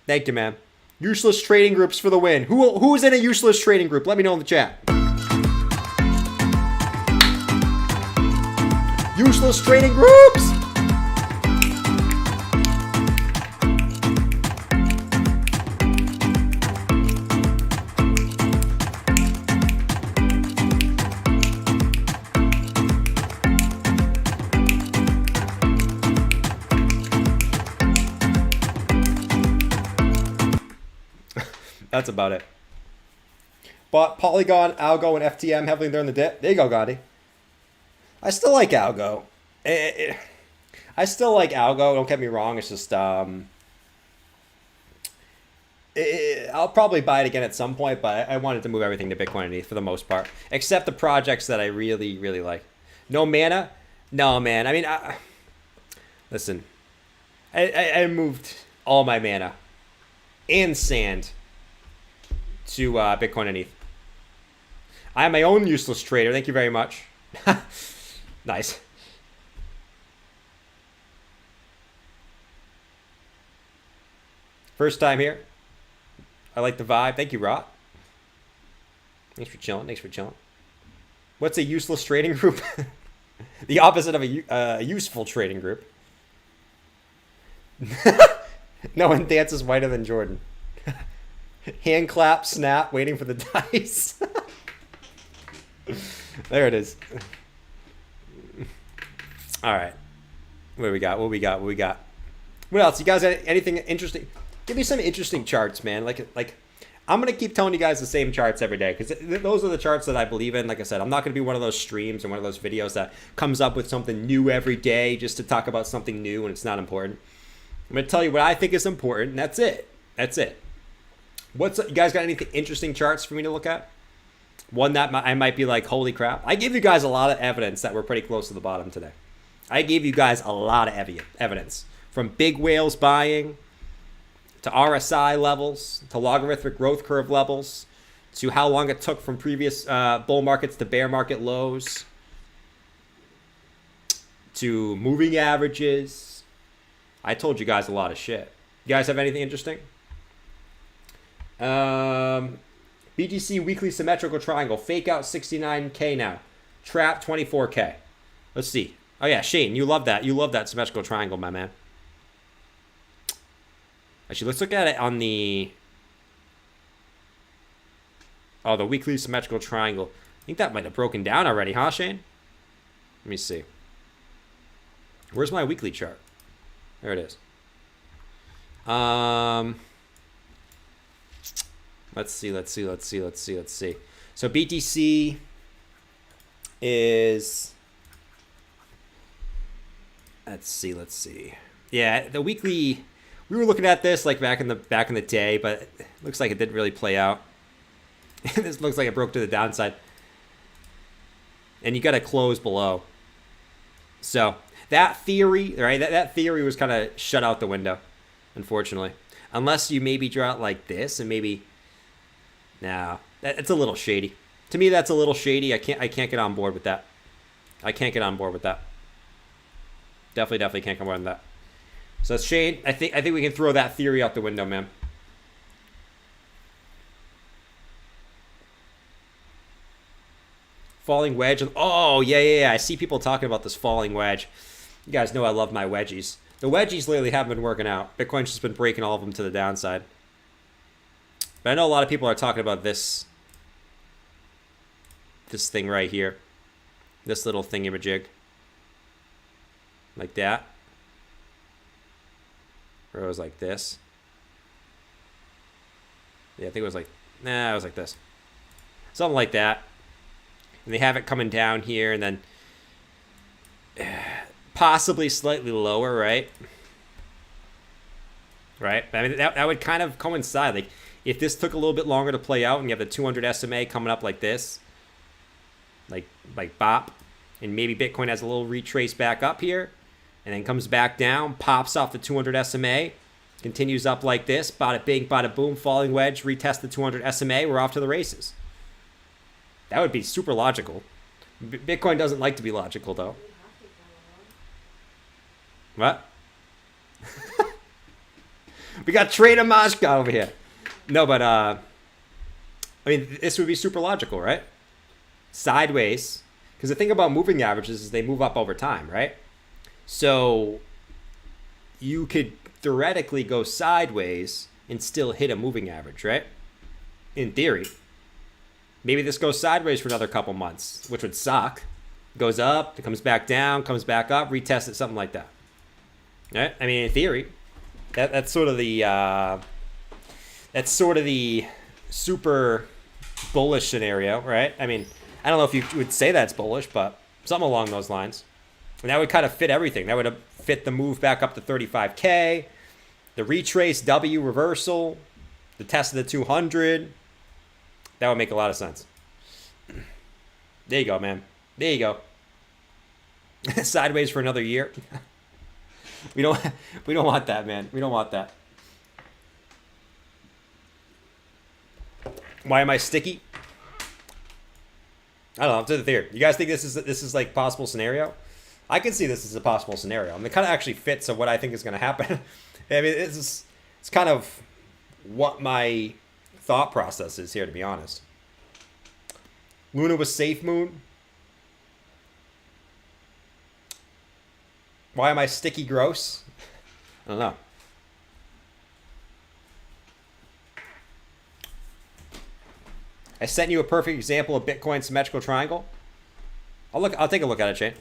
S1: Thank you, man. Useless trading groups for the win. Who's in a useless trading group? Let me know in the chat. Useless trading groups. That's about it. But Polygon, Algo, and FTM heavily during the dip. There you go, Gandhi. I still like Algo. I still like Algo. Don't get me wrong. It's just I'll probably buy it again at some point, but I wanted to move everything to Bitcoin and ETH for the most part, except the projects that I really, really like. No mana? No, man. I mean, listen, I moved all my mana and sand to Bitcoin and ETH. I am my own useless trader. Thank you very much. Nice. First time here. I like the vibe. Thank you, Rot. Thanks for chilling. Thanks for chilling. What's a useless trading group? The opposite of a useful trading group. No one dances whiter than Jordan. Hand clap, snap, waiting for the dice. There it is. All right. What do we got? What we got? What we got? What else? You guys got anything interesting? Give me some interesting charts, man. Like I'm gonna keep telling you guys the same charts every day because those are the charts that I believe in. Like I said, I'm not gonna be one of those streams or one of those videos that comes up with something new every day just to talk about something new when it's not important. I'm gonna tell you what I think is important, and that's it. That's it. You guys got anything interesting charts for me to look at? One that I might be like, holy crap. I gave you guys a lot of evidence that we're pretty close to the bottom today. I gave you guys a lot of evidence. From big whales buying, to RSI levels, to logarithmic growth curve levels, to how long it took from previous bull markets to bear market lows, to moving averages. I told you guys a lot of shit. You guys have anything interesting? BTC weekly symmetrical triangle. Fake out 69K now. Trap 24K. Let's see. Oh yeah, Shane, you love that. You love that symmetrical triangle, my man. Actually, let's look at it on the weekly symmetrical triangle. I think that might have broken down already, huh, Shane? Let me see. Where's my weekly chart? There it is. Let's see. So BTC is, let's see. Yeah, the weekly, we were looking at this like back in the day, but it looks like it didn't really play out. This looks like it broke to the downside. And you got to close below. So that theory, right? That theory was kind of shut out the window, unfortunately. Unless you maybe draw it like this and maybe, no, it's a little shady. To me, that's a little shady. I can't get on board with that. Definitely can't come on with that. So Shane, I think we can throw that theory out the window, man. Falling wedge. Oh, yeah. I see people talking about this falling wedge. You guys know I love my wedgies. The wedgies lately haven't been working out. Bitcoin's just been breaking all of them to the downside. But I know a lot of people are talking about this thing right here. This little thingamajig. Like that. Or it was like this. Yeah, I think it was like, it was like this. Something like that. And they have it coming down here and then possibly slightly lower, right? Right? I mean, that would kind of coincide. Like, if this took a little bit longer to play out and you have the 200 SMA coming up like this, like bop, and maybe Bitcoin has a little retrace back up here, and then comes back down, pops off the 200 SMA, continues up like this, bada bing, bada boom, falling wedge, retest the 200 SMA, we're off to the races. That would be super logical. Bitcoin doesn't like to be logical, though. What? We got Trader Nasqad over here. No, but, I mean, this would be super logical, right? Sideways. Because the thing about moving averages is they move up over time, right? So you could theoretically go sideways and still hit a moving average, right? In theory. Maybe this goes sideways for another couple months, which would suck. Goes up, it comes back down, comes back up, retest it, something like that. Right? I mean, in theory, that's sort of the super bullish scenario, right? I mean, I don't know if you would say that's bullish, but something along those lines. And that would kind of fit everything. That would fit the move back up to 35K, the retrace W reversal, the test of the 200. That would make a lot of sense. There you go, man. There you go. Sideways for another year. we don't want that, man. We don't want that. Why am I sticky? I don't know. Up to the theory. You guys think this is like possible scenario? I can see this as a possible scenario. I mean, it kind of actually fits of what I think is going to happen. I mean, it's kind of what my thought process is here, to be honest. Luna was safe moon. Why am I sticky gross? I don't know. I sent you a perfect example of Bitcoin symmetrical triangle. I'll take a look at it, Shane.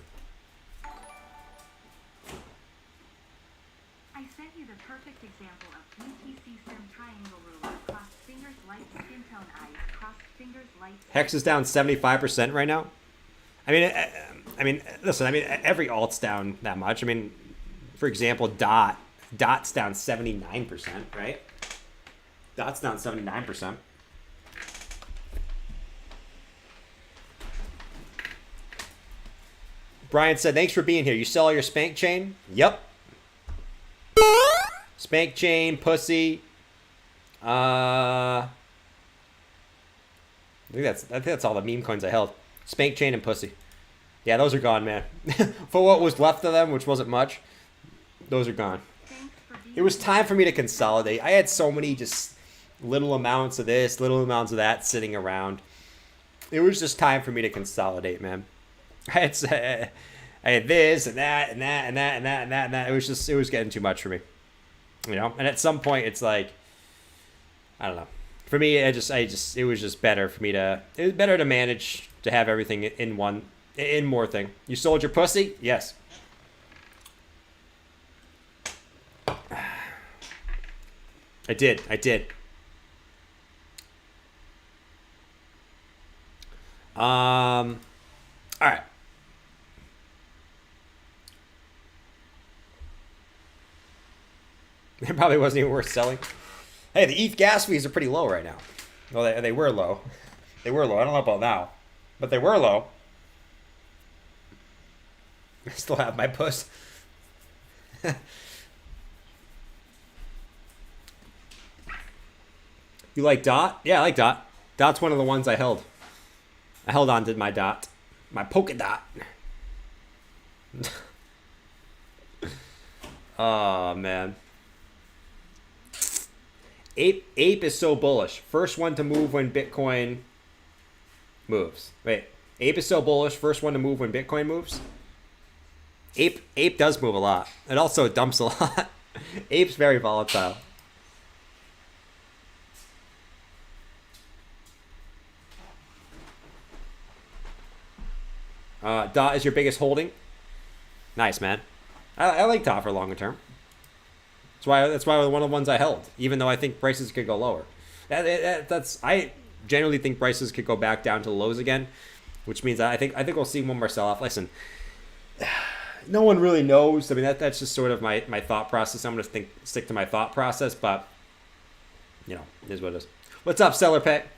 S3: I sent you the perfect example of BTC sim triangle ruler. Crossed fingers, light skin tone eyes. Crossed fingers, light.
S1: Hex is down 75% right now. I mean, listen. I mean, every alt's down that much. I mean, for example, Dot's down 79%, right? Dot's down 79%. Brian said, thanks for being here. You sell all your spank chain? Yep. Spank chain, pussy. I think that's all the meme coins I held. Spank chain and pussy. Yeah, those are gone, man. For what was left of them, which wasn't much, those are gone. It was time for me to consolidate. I had so many just little amounts of this, little amounts of that sitting around. It was just time for me to consolidate, man. I had this and that and that and that and that and that and that. It was getting too much for me, you know. And at some point, it's like, I don't know. For me, it was just better for me to. It was better to manage to have everything in more thing. You sold your pussy? Yes. I did. All right. It probably wasn't even worth selling. Hey, the ETH gas fees are pretty low right now. Well, they were low. They were low. I don't know about now, but they were low. I still have my puss. You like Dot? Yeah, I like Dot. Dot's one of the ones I held. I held on to my Dot. My polka dot. Oh, man. Ape is so bullish. First one to move when Bitcoin moves. Wait. Ape is so bullish. First one to move when Bitcoin moves. Ape does move a lot. It also dumps a lot. Ape's very volatile. Dot is your biggest holding. Nice, man. I like Dot for longer term. That's why one of the ones I held, even though I think prices could go lower. I generally think prices could go back down to the lows again, which means I think we'll see one more sell off. Listen, no one really knows. I mean, that's just sort of my thought process. I'm gonna stick to my thought process, but you know, it is what it is. What's up, Seller Pet?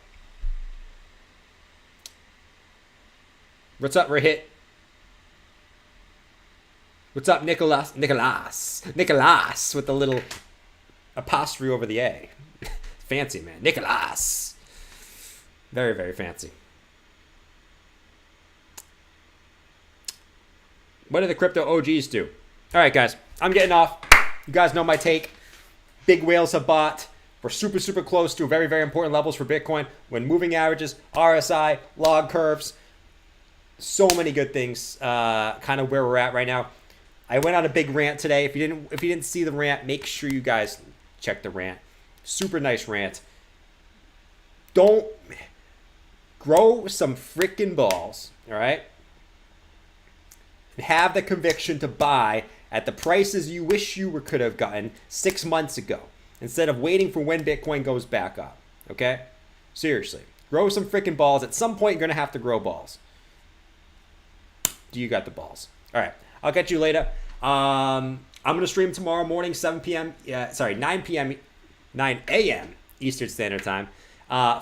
S1: What's up, Rahit? What's up, Nicholas? Nicholas with the little apostrophe over the A. Fancy, man. Nicholas. Very, very fancy. What do the crypto OGs do? All right, guys. I'm getting off. You guys know my take. Big whales have bought. We're super, super close to very, very important levels for Bitcoin. When moving averages, RSI, log curves. So many good things, kind of where we're at right now. I went on a big rant today. If you didn't see the rant, make sure you guys check the rant. Super nice rant. Don't grow some freaking balls, all right? And have the conviction to buy at the prices you wish you could have gotten 6 months ago, instead of waiting for when Bitcoin goes back up. Okay? Seriously, grow some freaking balls. At some point, you're gonna have to grow balls. Do you got the balls? All right. I'll catch you later. I'm going to stream tomorrow morning, 7 p.m. 9 a.m. Eastern Standard Time.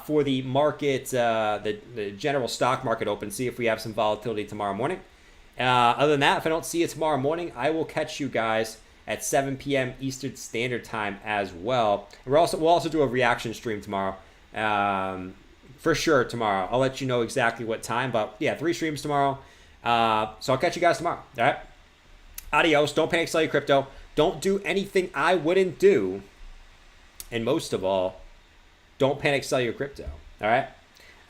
S1: For the market, the general stock market open, see if we have some volatility tomorrow morning. Other than that, if I don't see it tomorrow morning, I will catch you guys at 7 p.m. Eastern Standard Time as well. We'll also do a reaction stream tomorrow. For sure tomorrow. I'll let you know exactly what time, but yeah, 3 streams tomorrow. So I'll catch you guys tomorrow. All right. Adios. Don't panic, sell your crypto. Don't do anything I wouldn't do. And most of all, don't panic, sell your crypto. All right.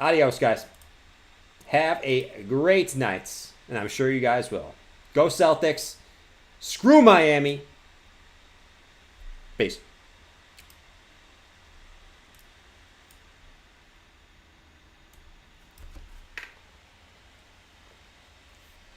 S1: Adios, guys. Have a great night. And I'm sure you guys will. Go Celtics. Screw Miami. Peace.